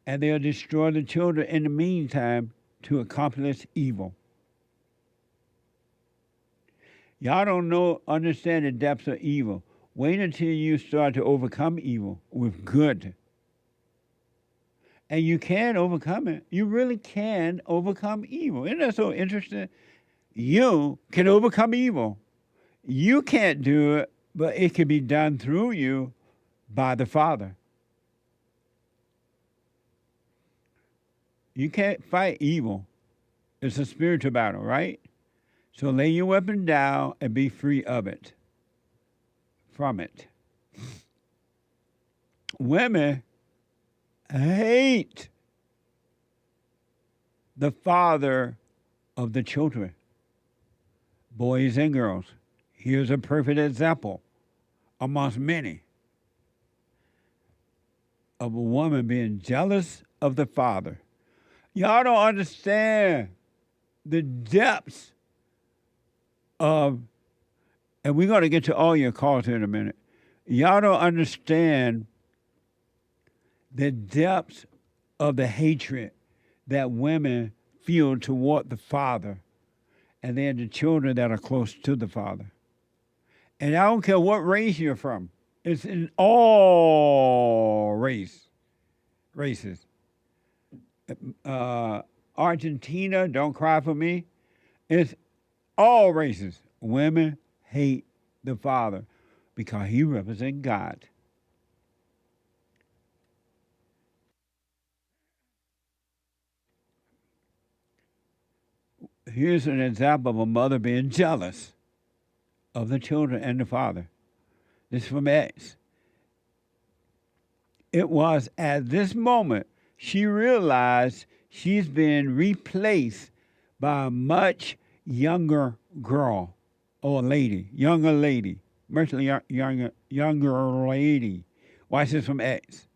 and they'll destroy the children in the meantime to accomplish evil. Y'all don't understand the depths of evil. Wait until you start to overcome evil with good. And you can overcome it. You really can overcome evil. Isn't that so interesting? You can overcome evil. You can't do it, but it can be done through you by the Father. You can't fight evil. It's a spiritual battle, right? So lay your weapon down and be free of it. From it. Women hate the father of the children, boys and girls. Here's a perfect example amongst many of a woman being jealous of the father. Y'all don't understand the depths of, and we're going to get to all your calls in a minute. Y'all don't understand the depths of the hatred that women feel toward the father and then the children that are close to the father. And I don't care what race you're from. It's in all races. Argentina, don't cry for me. It's all races. Women hate the father because he represents God. Here's an example of a mother being jealous of the children and the father. This is from X. It was at this moment she realized she's been replaced by a much younger girl or lady, younger lady, much younger lady Watch this from X.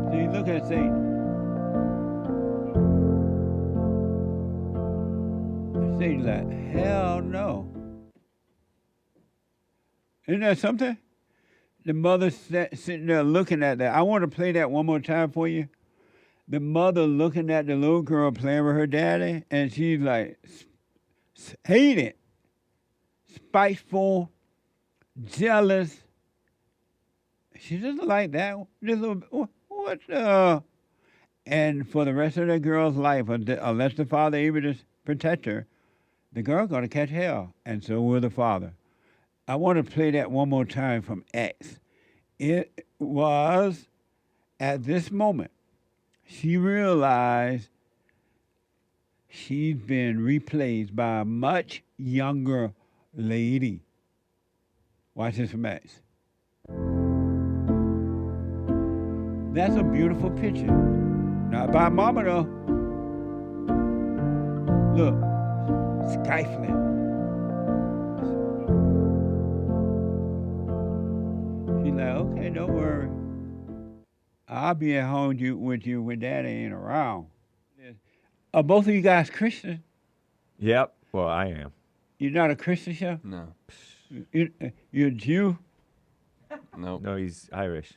See, look at Satan. Satan's like, hell no. Isn't that something? The mother sitting there looking at that. I want to play that one more time for you. The mother looking at the little girl playing with her daddy, and she's like, hated, spiteful, jealous. She doesn't like that. Just a little, what the? And for the rest of the girl's life, unless the father able to protect her, the girl going to catch hell, and so will the father. I want to play that one more time from X. It was at this moment she realized she's been replaced by a much younger lady. Watch this from X. That's a beautiful picture. Not by mama though. Look, stifling. She's like, okay, don't worry. I'll be at home with you when Daddy ain't around. Are both of you guys Christian? Yep. Well, I am. You're not a Christian, Chef? No. You're a Jew? No. No, he's Irish.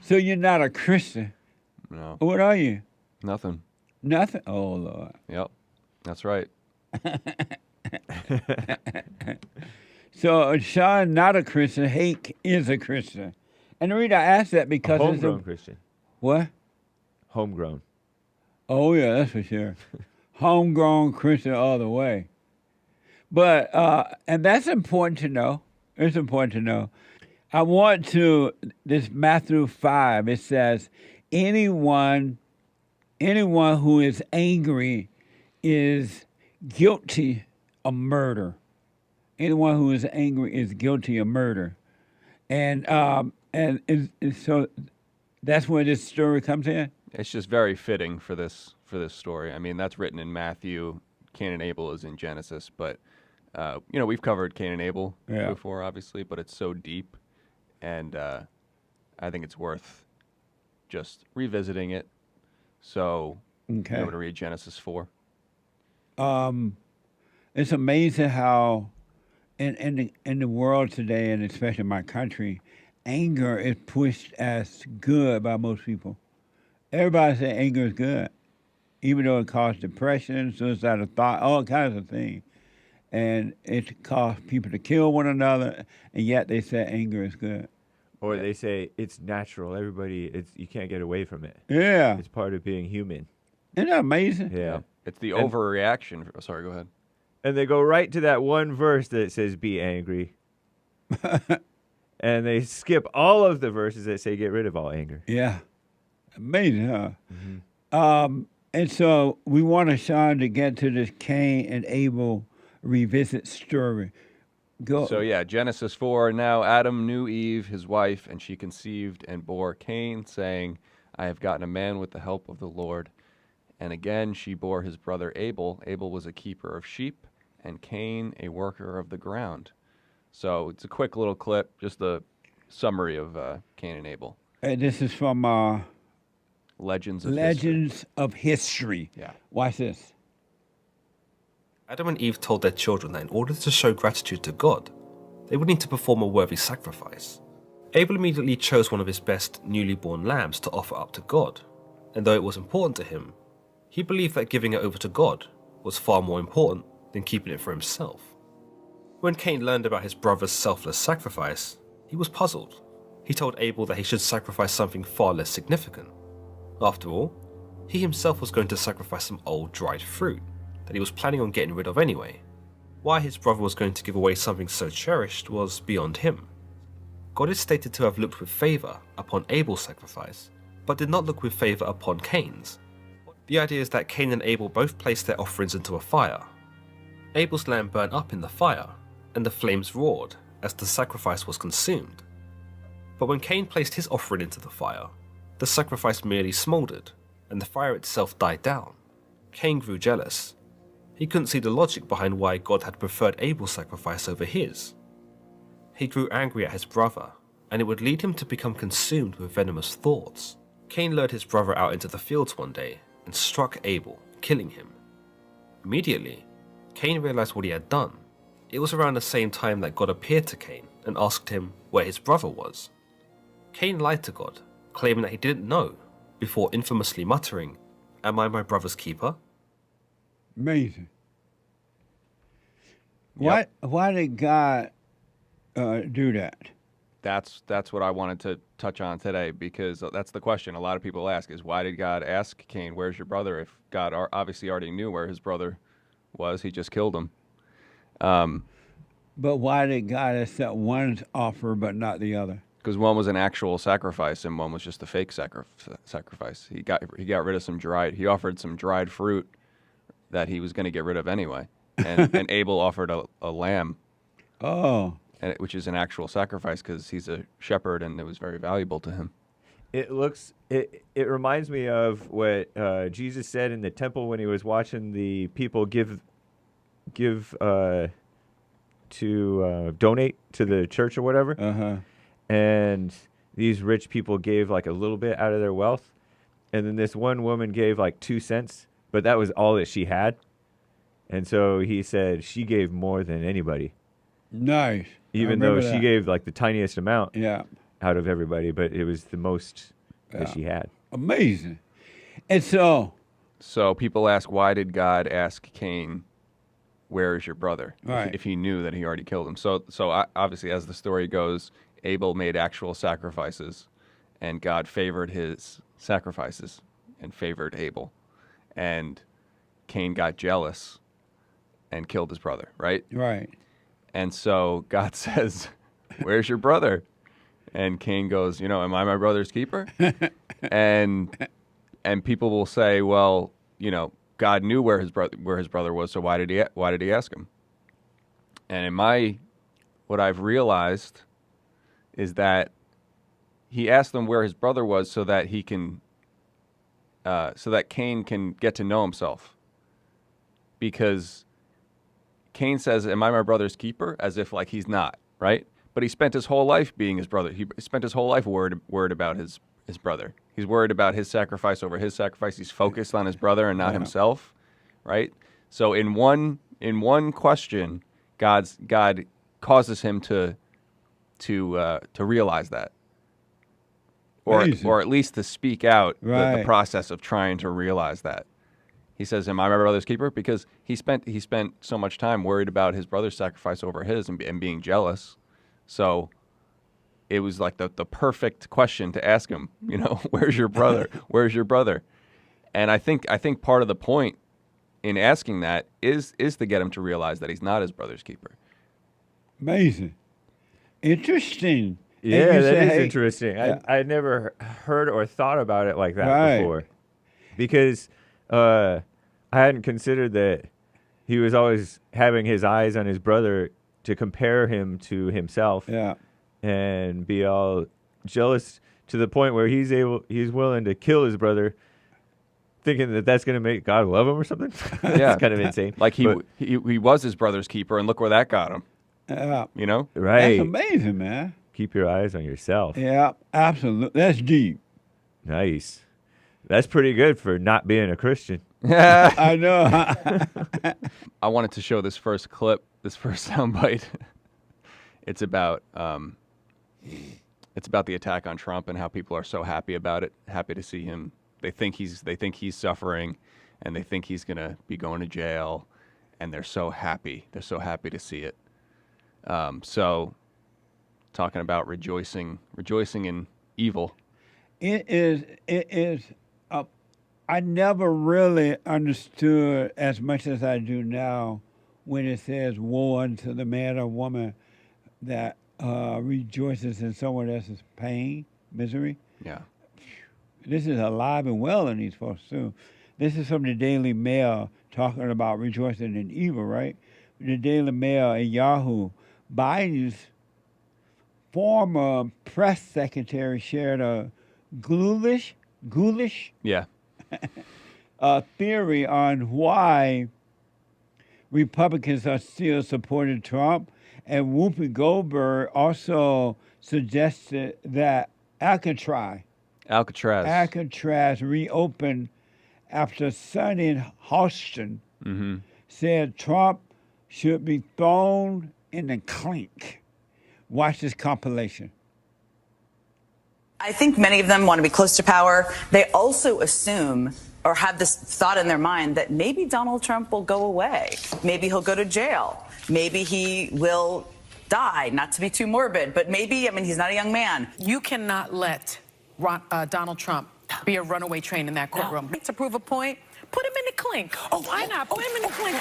So you're not a Christian? No. What are you? Nothing. Nothing? Oh, Lord. Yep. That's right. So Sean, not a Christian. Hake is a Christian. And the reason I asked that because homegrown Christian. What? Homegrown. Oh, yeah, that's for sure. Homegrown Christian all the way. But, and that's important to know. It's important to know. I want to, this Matthew 5, it says, anyone who is angry is guilty of murder. Anyone who is angry is guilty of murder. And so that's where this story comes in? It's just very fitting for this story. I mean, that's written in Matthew. Cain and Abel is in Genesis, but we've covered Cain and Abel before, obviously, but it's so deep, and I think it's worth just revisiting it. So, Okay. I'm going to read Genesis 4. It's amazing how in the world today, and especially my country, anger is pushed as good by most people. Everybody says anger is good, even though it causes depression, suicidal thought, all kinds of things. And it causes people to kill one another, and yet they say anger is good. Or they say it's natural. You can't get away from it. Yeah. It's part of being human. Isn't that amazing? Yeah. It's the overreaction. Sorry, go ahead. And they go right to that one verse that says, be angry. And they skip all of the verses that say, get rid of all anger. Yeah. Amazing, huh? Mm-hmm. And so we want Sean to get to this Cain and Abel revisit story. Go. So, Genesis 4, now Adam knew Eve, his wife, and she conceived and bore Cain, saying, I have gotten a man with the help of the Lord. And again she bore his brother Abel. Abel was a keeper of sheep, and Cain a worker of the ground. So it's a quick little clip, just a summary of Cain and Abel. And this is from Legends of History. Yeah. Watch this. Adam and Eve told their children that in order to show gratitude to God, they would need to perform a worthy sacrifice. Abel immediately chose one of his best newly born lambs to offer up to God, and though it was important to him, he believed that giving it over to God was far more important than keeping it for himself. When Cain learned about his brother's selfless sacrifice, he was puzzled. He told Abel that he should sacrifice something far less significant. After all, he himself was going to sacrifice some old dried fruit that he was planning on getting rid of anyway. Why his brother was going to give away something so cherished was beyond him. God is stated to have looked with favour upon Abel's sacrifice, but did not look with favour upon Cain's. The idea is that Cain and Abel both placed their offerings into a fire. Abel's lamb burned up in the fire, and the flames roared as the sacrifice was consumed. But when Cain placed his offering into the fire, The sacrifice merely smouldered, and the fire itself died down. Cain grew jealous. He couldn't see the logic behind why God had preferred Abel's sacrifice over his. He grew angry at his brother, and it would lead him to become consumed with venomous thoughts. Cain lured his brother out into the fields one day and struck Abel, killing him. Immediately, Cain realized what he had done. It was around the same time that God appeared to Cain and asked him where his brother was. Cain lied to God, claiming that he didn't know, before infamously muttering, "Am I my brother's keeper?" Amazing. Why did God do that? That's what I wanted to touch on today, because that's the question a lot of people ask is, why did God ask Cain, where's your brother? If God obviously already knew where his brother was, he just killed him. But why did God accept one's offer but not the other? Because one was an actual sacrifice and one was just a fake sacrifice. He got rid of he offered some dried fruit that he was going to get rid of anyway. And Abel offered a lamb. Oh. Which is an actual sacrifice because he's a shepherd and it was very valuable to him. It reminds me of what Jesus said in the temple when he was watching the people give to donate to the church or whatever. Uh-huh. And these rich people gave like a little bit out of their wealth. And then this one woman gave like 2 cents, but that was all that she had. And so he said she gave more than anybody. Nice. Even though she gave like the tiniest amount out of everybody, but it was the most that she had. Amazing. And so people ask, why did God ask Cain, where is your brother? Right. If he knew that he already killed him. So obviously, as the story goes, Abel made actual sacrifices, and God favored his sacrifices and favored Abel. And Cain got jealous and killed his brother, right? Right. And so God says, where's your brother? And Cain goes, am I my brother's keeper? and people will say, well, God knew where his brother was, so why did he ask him? And what I've realized is that he asked him where his brother was so that so that Cain can get to know himself. Because Cain says, am I my brother's keeper? As if like he's not, right? But he spent his whole life being his brother. He spent his whole life worried about his brother. He's worried about his sacrifice over his sacrifice. He's focused on his brother and not himself, right? So in one question, God causes him to realize that, or at least to speak out the process of trying to realize that. He says, am I my brother's keeper? Because he spent so much time worried about his brother's sacrifice over his and being jealous. So it was like the perfect question to ask him, where's your brother? Where's your brother? And I think part of the point in asking that is to get him to realize that he's not his brother's keeper. Amazing. Interesting. Yeah, that is interesting. I had never heard or thought about it like that before. Because I hadn't considered that he was always having his eyes on his brother to compare him to himself. Yeah. And be all jealous to the point where he's willing to kill his brother, thinking that that's going to make God love him or something. Yeah, it's kind of insane. Like he was his brother's keeper, and look where that got him. Yeah, right. That's amazing, man. Keep your eyes on yourself. Yeah, absolutely. That's deep. Nice. That's pretty good for not being a Christian. I know. I wanted to show this first clip, this first soundbite. It's about the attack on Trump and how people are so happy about it, happy to see him. They think he's suffering, and they think he's gonna be going to jail, and they're so happy. They're so happy to see it. So, talking about rejoicing in evil. It is. I never really understood as much as I do now when it says, "Woe unto the man or woman that rejoices in someone else's pain, misery." Yeah. This is alive and well in these folks, too. This is from the Daily Mail talking about rejoicing in evil, right? The Daily Mail and Yahoo. Biden's former press secretary shared a ghoulish Yeah. theory on why Republicans are still supporting Trump. And Whoopi Goldberg also suggested that Alcatraz reopened after Sonny Houston said Trump should be thrown in the clink. Watch this compilation. I think many of them want to be close to power. They also assume or have this thought in their mind that maybe Donald Trump will go away. Maybe he'll go to jail. Maybe he will die, not to be too morbid, but maybe, I mean, he's not a young man. You cannot let Donald Trump be a runaway train in that courtroom. To prove a point, put him in the clink. Oh, why not? Put him in the clink.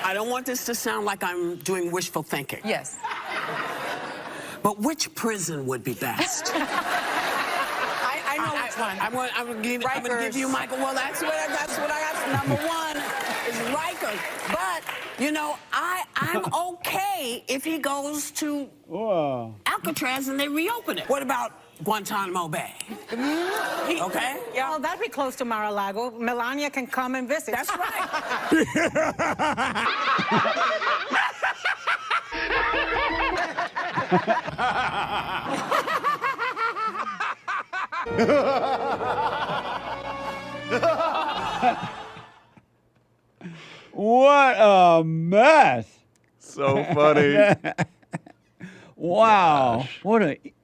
I don't want this to sound like I'm doing wishful thinking. Yes. But which prison would be best? I know which one. I'm going to give you Michael. Well, that's what I got. Number one is Rikers. But, you know, I'm okay if he goes to Alcatraz and they reopen it. What about Guantanamo Bay? Okay? Yeah, well, that'd be close to Mar-a-Lago. Melania can come and visit. That's right. What a mess. So funny. Wow.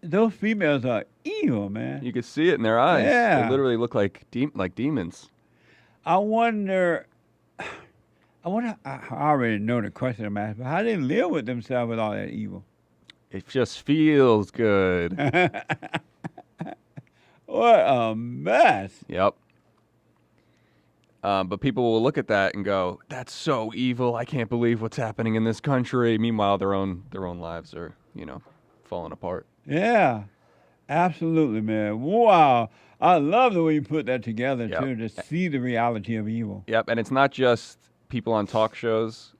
Those females are evil, man. You could see it in their eyes. Yeah. They literally look like demons. I wonder, I already know the question I'm asking, but how they live with themselves with all that evil? It just feels good. What a mess. Yep. But people will look at that and go, "That's so evil. I can't believe what's happening in this country." Meanwhile, their own lives are, falling apart. Yeah, absolutely, man. Wow. I love the way you put that together, too, to see the reality of evil. Yep, and it's not just people on talk shows.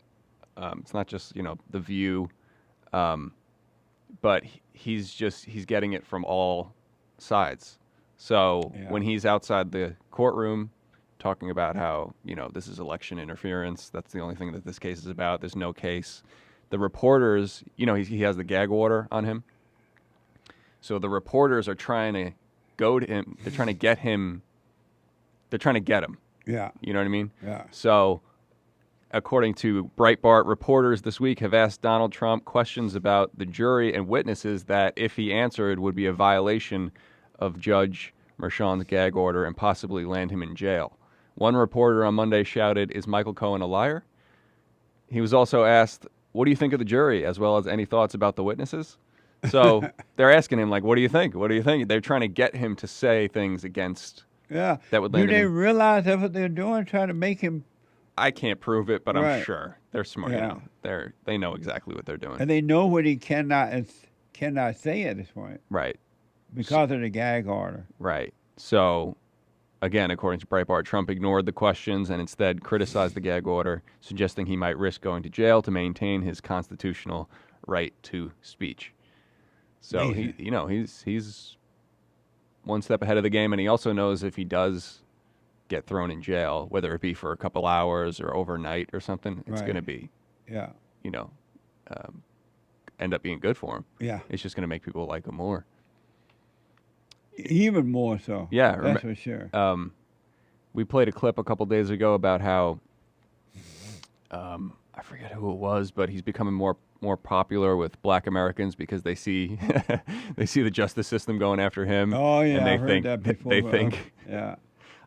It's not just, The View. But he's getting it from all sides. So when he's outside the courtroom talking about how, this is election interference, that's the only thing that this case is about, there's no case. The reporters, he has the gag order on him. So the reporters are trying to go to him. They're trying to get him. They're trying to get him. Yeah. You know what I mean? Yeah. So according to Breitbart, reporters this week have asked Donald Trump questions about the jury and witnesses that, if he answered, would be a violation of Judge Merchan's gag order and possibly land him in jail. One reporter on Monday shouted, "Is Michael Cohen a liar?" He was also asked, "What do you think of the jury, as well as any thoughts about the witnesses?" So they're asking him, like, what do you think? What do you think? They're trying to get him to say things against that would land Do they him. realize that's what they're doing, trying to make him? I can't prove it, but I'm Right. sure they're smart. Yeah. They know exactly what they're doing. And they know what he cannot say at this point. Right. Because of the gag order. Right. So, again, according to Breitbart, Trump ignored the questions and instead criticized the gag order, suggesting he might risk going to jail to maintain his constitutional right to speech. So he's one step ahead of the game, and he also knows if he does get thrown in jail, whether it be for a couple hours or overnight or something, it's Right. going to be, Yeah. end up being good for him. Yeah. It's just going to make people like him more. Even more so. Yeah, That's for sure. We played a clip a couple days ago about how I forget who it was, but he's becoming more popular with Black Americans because they see the justice system going after him. Oh yeah, and they I've heard think that before. they think yeah,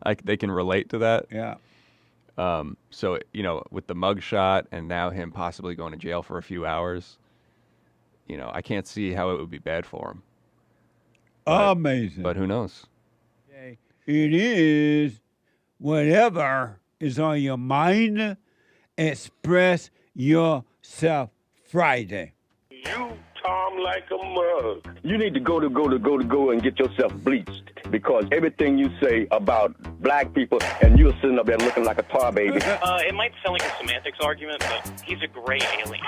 like they can relate to that. Yeah. So with the mugshot and now him possibly going to jail for a few hours, I can't see how it would be bad for him. Amazing. But who knows? It is whatever is on your mind. Express yourself Friday. You, Tom, like a mug. You need to go and get yourself bleached because everything you say about black people and you're sitting up there looking like a tar baby. It might sound like a semantics argument, but he's a gray alien.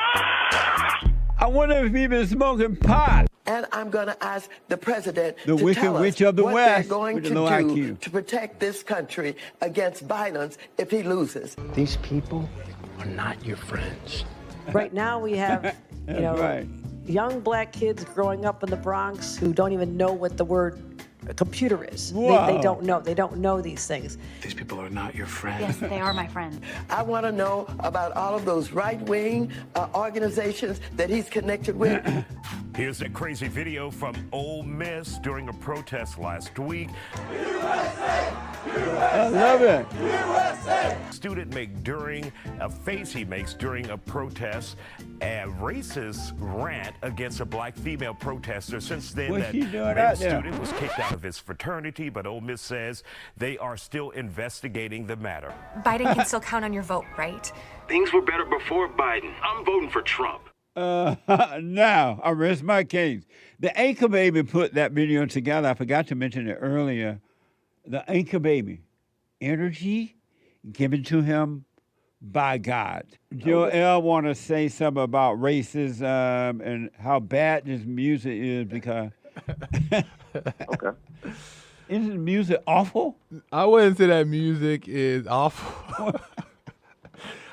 I wonder if he's been smoking pot. and I'm going to ask the president The to Wicked tell us Witch of the what West they're going with to the low do IQ. to protect this country against violence if he loses. These people are not your friends. Right now we have, right. young black kids growing up in the Bronx who don't even know what the word computer is. Whoa. They don't know. They don't know these things. These people are not your friends. Yes, they are my friends. I want to know about all of those right-wing organizations that he's connected with. Here's a crazy video from Ole Miss during a protest last week. I love it. Student make during a face he makes during a protest, a racist rant against a black female protester. Since then, What's that she doing male out there? student was kicked out of his fraternity, but Ole Miss says they are still investigating the matter. Biden can still count on your vote, right? Things were better before Biden. I'm voting for Trump. Now, I rest my case. The Anchor Baby put that video together. I forgot to mention it earlier. The Anchor Baby. Energy given to him by God. Joel want to say something about racism and how bad this music is because... Okay. Isn't music awful? I wouldn't say that music is awful.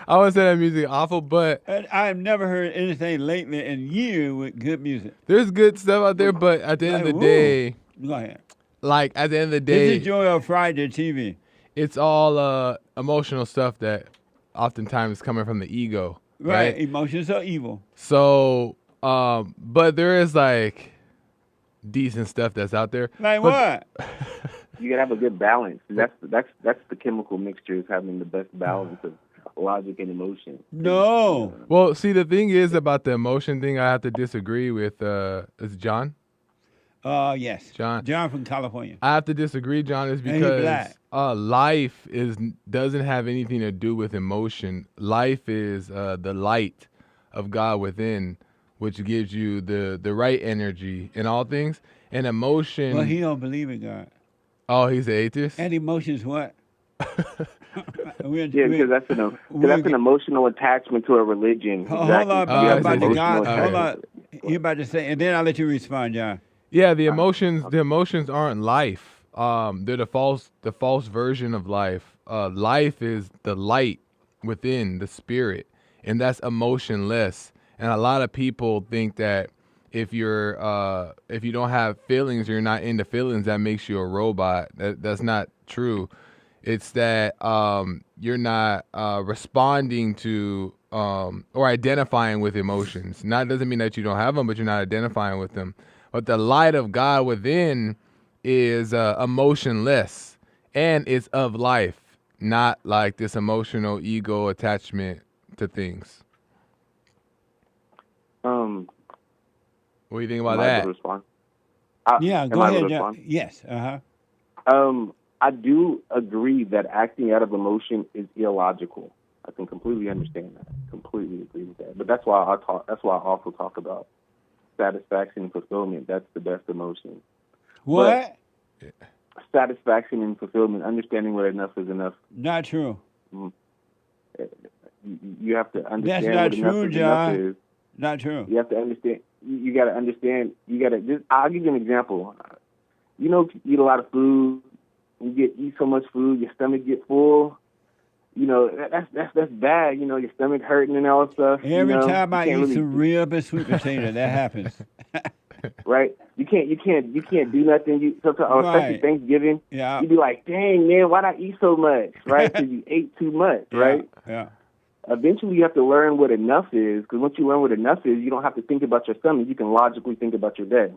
I wouldn't say that music is awful, but I've never heard anything lately in years with good music. there's good stuff out there. But at the end of the day, Go ahead. like at the end of the day, This is Joel Friday TV. it's all emotional stuff that oftentimes is coming from the ego, Right. right? Emotions are evil. So, but there is like decent stuff that's out there. Like But- what? You gotta have a good balance. That's the chemical mixture is having the best balance of logic and emotion. No. Well, see, the thing is about the emotion thing, I have to disagree with. Is it John? Yes. John. John from California. I have to disagree, John, is And he because black. life doesn't have anything to do with emotion. Life is the light of God within, which gives you the right energy in all things. And emotion. Well, he don't believe in God. Oh, he's an atheist? And emotions what? Yeah, because that's an emotional attachment to a religion. Hold on, You have about an the emotional God. Hold attachment. on. You about to say, and then I'll let you respond, John. Yeah, the emotions aren't life. They're the false version of life. Life is the light within the spirit, and that's emotionless. And a lot of people think that if you don't have feelings, you're not into feelings, that makes you a robot. That's not true. It's that you're not responding to or identifying with emotions. That doesn't mean that you don't have them, but you're not identifying with them. But the light of God within is emotionless and it's of life, not like this emotional ego attachment to things. What do you think about Am I that? able to respond? Yeah, Am go I able ahead, to John. respond? Yes. Uh-huh. I do agree that acting out of emotion is illogical. I can completely understand that. Completely agree with that. But that's why I also talk about satisfaction and fulfillment. That's the best emotion. What? But satisfaction and fulfillment, understanding what enough is enough. Not true. You have to understand That's not what enough true, is John. enough is. Not true. You have to understand. You got to understand. I'll give you an example. You know, you eat a lot of food. You eat so much food, your stomach get full. You know, that's bad. You know, your stomach hurting and all that stuff. Every you know, time I you eat can't really some rib and sweet potato, that happens. right? You can't do nothing. You sometimes, especially Right. Thanksgiving. Yeah. You be like, dang man, why'd I eat so much? Right? Because you ate too much, right? Yeah. Eventually, you have to learn what enough is. Because once you learn what enough is, you don't have to think about your stomach. You can logically think about your day.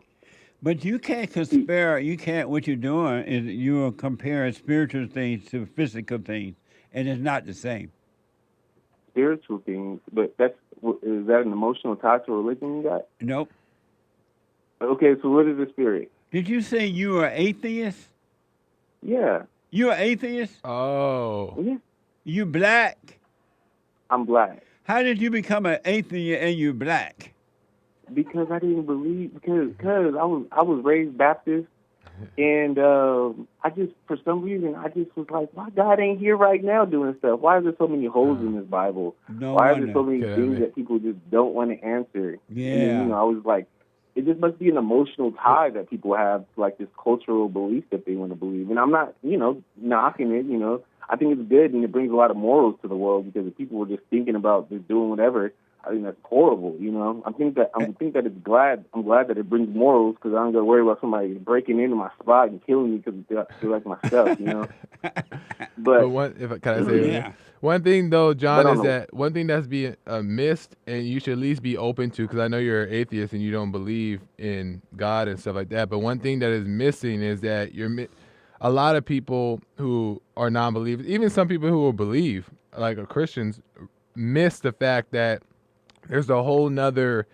But you can't compare. You can't. What you're doing is you're comparing spiritual things to physical things, and it's not the same. Spiritual things, but is that an emotional tie to religion you got? Nope. Okay, so what is the spirit? Did you say you are atheist? Yeah. You are atheist? Oh. Yeah. You black? I'm black. How did you become an atheist and you black? Because I didn't believe, because I was raised Baptist, and I just, for some reason, I just was like, why God ain't here right now doing stuff? Why is there so many holes in this Bible? No Why wonder. are there so many things that people just don't want to answer? Yeah. And then, I was like, it just must be an emotional tie that people have to like this cultural belief that they want to believe. And I'm not, knocking it, I think it's good and it brings a lot of morals to the world, because if people were just thinking about just doing whatever, I think that's horrible, I think that I'm glad that it brings morals, because I don't got to worry about somebody breaking into my spot and killing me because they like my stuff, But one thing though, John, is that one thing that's being missed, and you should at least be open to, because I know you're an atheist and you don't believe in God and stuff like that. But one thing that is missing is that a lot of people who are non-believers, even some people who will believe, like Christians, miss the fact that there's a whole nother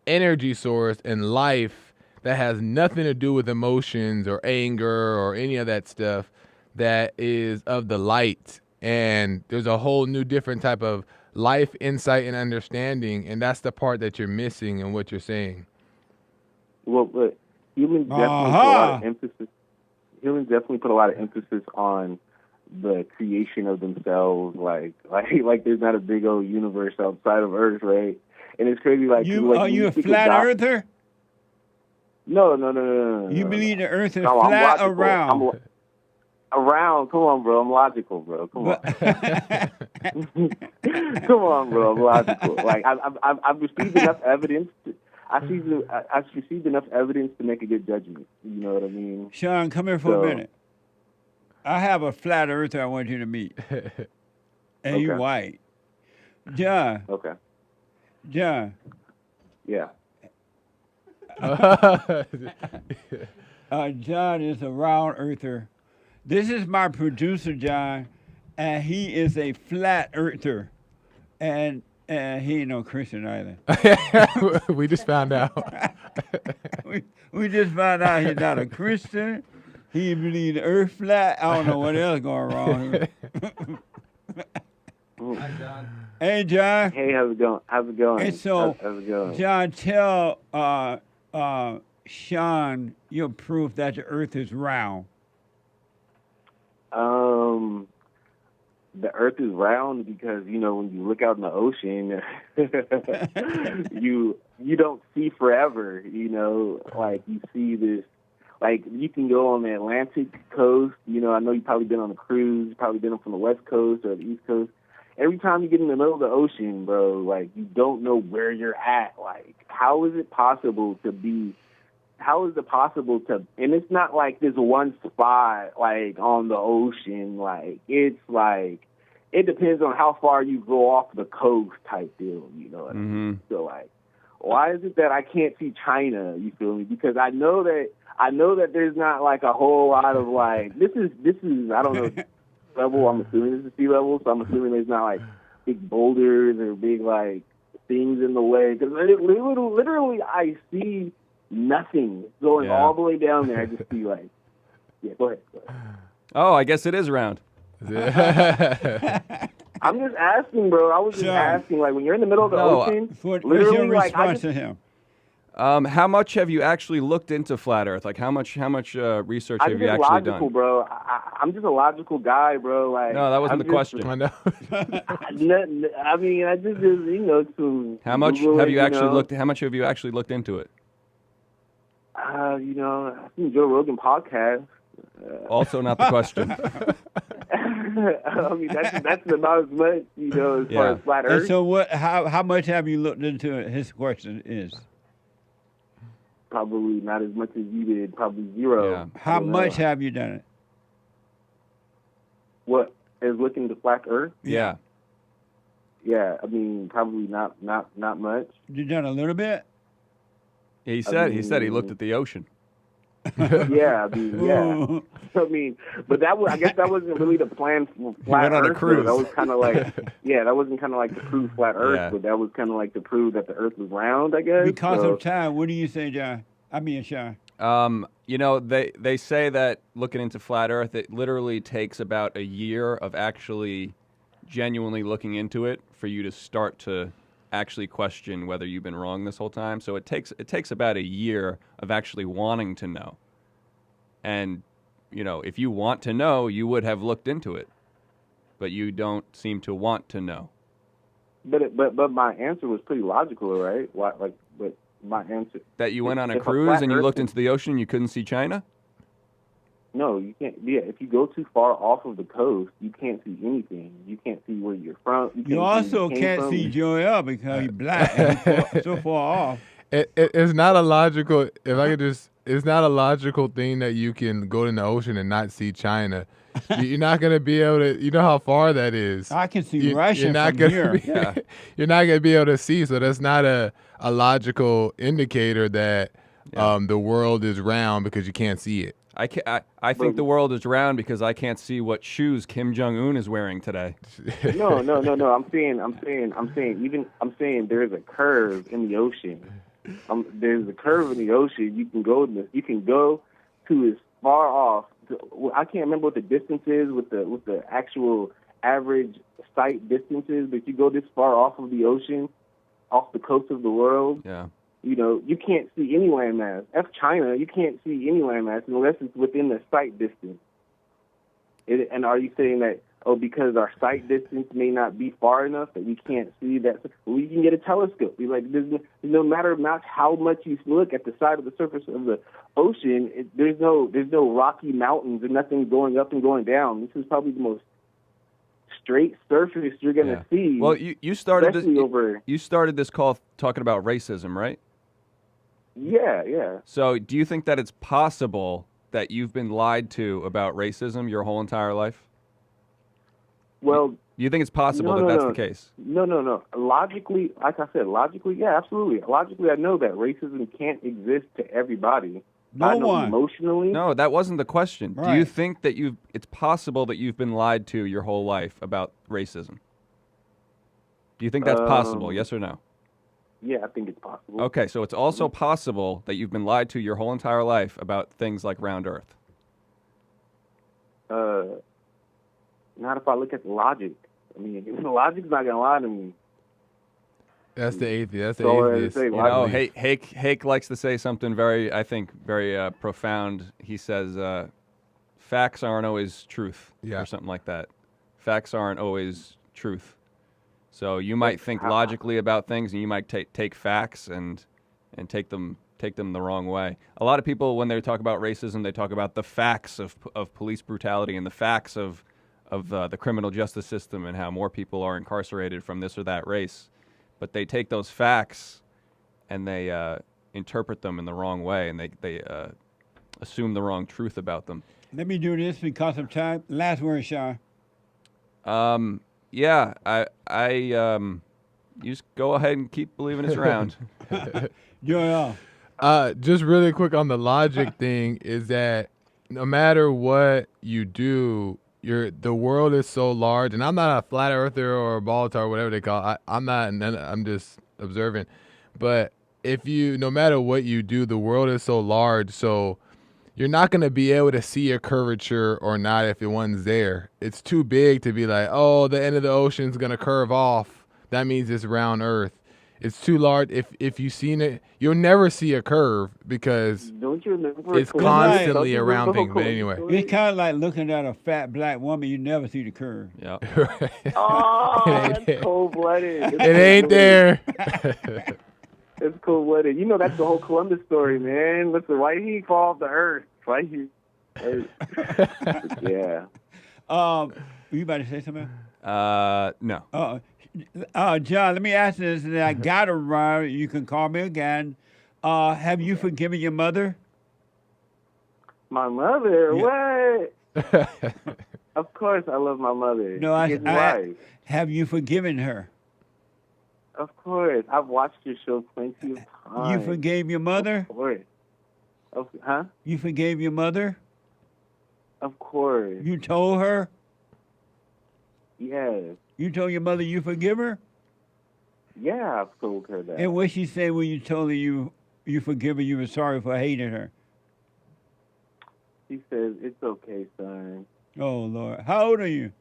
energy source in life that has nothing to do with emotions or anger or any of that stuff, that is of the light. And there's a whole new different type of life insight and understanding, and that's the part that you're missing in what you're saying. Well, but humans definitely put a lot of emphasis. Humans definitely put a lot of emphasis on the creation of themselves, like there's not a big old universe outside of Earth, right? And it's crazy. Like, are you a flat earther? No. You believe the Earth is flat or round? Around. Come on, bro. I'm logical, bro. Come on. Come on, bro. I'm logical. Like I've received enough evidence. I've received enough evidence to make a good judgment. You know what I mean? Sean, come here for a minute. I have a flat earther I want you to meet. And you white. John. Okay. John. Yeah. John is a round earther. This is my producer, John, and he is a flat earther. And he ain't no Christian either. We just found out. we just found out he's not a Christian. He believes the earth flat. I don't know what else going wrong here. Hi, John. Hey, John. Hey, how's it going? How's it going? And so, how's it going? John, tell Sean your proof that the earth is round. The earth is round because, when you look out in the ocean, you don't see forever, like you see this, like you can go on the Atlantic coast, I know you've probably been on a cruise, you've probably been from the West Coast or the East Coast. Every time you get in the middle of the ocean, bro, like you don't know where you're at. Like, how is it possible to, and it's not like there's one spot, like, on the ocean, like, it's like, it depends on how far you go off the coast type deal, you know what I mean? So, like, why is it that I can't see China, you feel me? Because I know that there's not, like, a whole lot of, like, this is I don't know, level, I'm assuming this is sea level, so I'm assuming there's not, like, big boulders or big, like, things in the way, because literally I see nothing going all the way down there. I just see like, go ahead. Oh, I guess it is round. I'm just asking, bro. I was just asking, like, when you're in the middle of the ocean, literally, like, to him. How much have you actually looked into flat Earth? Like, how much research have you actually logical, done? Bro. I'm just a logical guy, bro. Like, no, that wasn't the question. I know. I mean, I just some. How much have you actually looked? How much have you actually looked into it? I think Joe Rogan podcast. Also not the question. I mean, that's about as much, as far as flat Earth. And so how much have you looked into it? His question is. Probably not as much as you did. Probably zero. Yeah. How much have you done it? What is looking into flat Earth? Yeah. Yeah, I mean, probably not much. You done a little bit? He said he looked at the ocean. Yeah, I mean, but I guess that wasn't really the plan for flat Earth. On a cruise. That was kind of like, that wasn't kind of like to prove flat Earth, but that was kind of like to prove that the Earth was round, I guess. Because of time, what do you say, John? I mean, Sean. They say that looking into flat Earth, it literally takes about a year of actually genuinely looking into it for you to start to actually question whether you've been wrong this whole time. So it takes about a year of actually wanting to know. And, if you want to know, you would have looked into it. But you don't seem to want to know. But my answer was pretty logical, right? my answer. That you went on a If cruise flat and you Earth looked is- into the ocean and you couldn't see China? No, you can't. Yeah, if you go too far off of the coast, you can't see anything. You can't see where you're from. You, You can't see also where you came can't from. see Joel because he's black and he's so far off. It's not a logical. If I could just, it's not a logical thing that you can go in the ocean and not see China. You're not gonna be able to. You know how far that is. I can see Russia You're not from gonna here. Be, Yeah. You're not gonna be able to see. So that's not a logical indicator that the world is round because you can't see it. I think the world is round because I can't see what shoes Kim Jong-un is wearing today. No. I'm saying there's a curve in the ocean. There's a curve in the ocean. You can go to as far off. I can't remember what the distance is with the actual average sight distances, but you go this far off of the ocean, off the coast of the world. Yeah. You know, you can't see any landmass. F China, you can't see any landmass unless it's within the sight distance. And are you saying that, because our sight distance may not be far enough that we can't see that? We can get a telescope. There's no matter how much you look at the side of the surface of the ocean, there's no rocky mountains and nothing going up and going down. This is probably the most straight surface you're going to see. Well, you started this. especially over. You started this call talking about racism, right? Yeah. So, do you think that it's possible that you've been lied to about racism your whole entire life? Well, Do you think it's possible that that's the case? No. Logically, like I said, yeah, absolutely. Logically, I know that racism can't exist to everybody. I know emotionally. No, that wasn't the question. Do you Right. think that it's possible that you've been lied to your whole life about racism? Do you think that's possible? Yes or no? Yeah, I think it's possible. Okay, so it's also possible that you've been lied to your whole entire life about things like round Earth. Not if I look at the logic. I mean, the logic's not gonna lie to me. That's the atheist. That's So, the atheist. You know, Hake likes to say something very profound. He says, facts aren't always truth, or something like that. Facts aren't always truth. So you might think logically about things, and you might take facts and take them the wrong way. A lot of people, when they talk about racism, they talk about the facts of police brutality and the facts of the criminal justice system and how more people are incarcerated from this or that race. But they take those facts and they interpret them in the wrong way, and they assume the wrong truth about them. Let me do this because of time. Last word, Sean. Yeah, you just go ahead and keep believing it's round. Just really quick on the logic thing is that no matter what you do, the world is so large, and I'm not a flat earther or a Baltar or whatever they call it. I'm not, and I'm just observant. But no matter what you do, the world is so large, so you're not going to be able to see a curvature or not if one's there. It's too big to be like, oh, the end of the ocean's going to curve off. That means it's round Earth. It's too large. If you've seen it, you'll never see a curve because it's constantly around things. But anyway. It's kind of like looking at a fat black woman. You never see the curve. Yeah. Oh, that's cold-blooded. It ain't there. It's cold-blooded. You know, that's the whole Columbus story, man. Listen, why he fall off the earth? Why he? Yeah. You about to say something? No. John, let me ask this, and I got it right. You can call me again. Have you forgiven your mother? My mother? Yeah. What? Of course, I love my mother. No, She's his wife. Have you forgiven her? Of course. I've watched your show plenty of times. You forgave your mother? Of course. Huh? You forgave your mother? Of course. You told her? Yes. You told your mother you forgive her? Yeah, I've told her that. And what she said when you told her you forgive her, you were sorry for hating her? She says, it's okay, son. Oh, Lord. How old are you?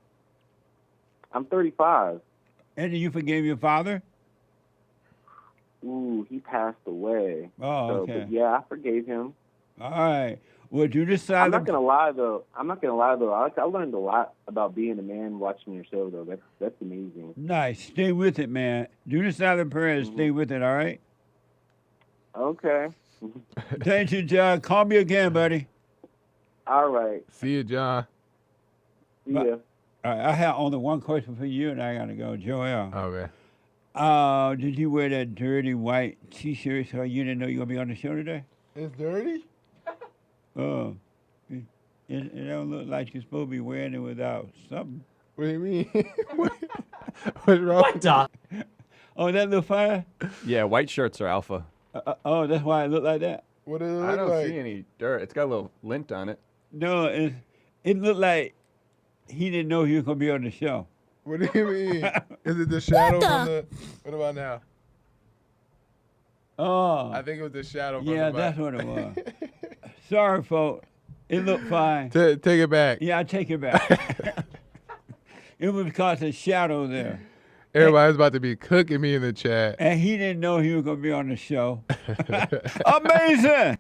I'm 35. And you forgave your father? Ooh, he passed away. Oh, okay. But yeah, I forgave him. All right. Well, you decide. I'm not gonna lie though. I learned a lot about being a man watching your show though. That's amazing. Nice. Stay with it, man. Do the silent prayer and stay with it, all right? Okay. Thank you, John. Call me again, buddy. All right. See you, John. See ya. All right, I have only one question for you, and I gotta go, Joel. Okay. Did you wear that dirty white T-shirt so you didn't know you were gonna be on the show today? It's dirty? Oh, it don't look like you're supposed to be wearing it without something. What do you mean? What's wrong? What the? Oh, that look fine? Yeah, white shirts are alpha. Oh, that's why it look like that? What does it I look don't like? see any dirt. It's got a little lint on it. No, it looked like he didn't know he was gonna be on the show. What do you mean? Is it the shadow from the... What about now? Oh. I think it was the shadow from Yeah, the that's what it was. Sorry, folks. It looked fine. Take it back. Yeah, I take it back. It was because of shadow there. Everybody's about to be cooking me in the chat. And he didn't know he was going to be on the show. Amazing.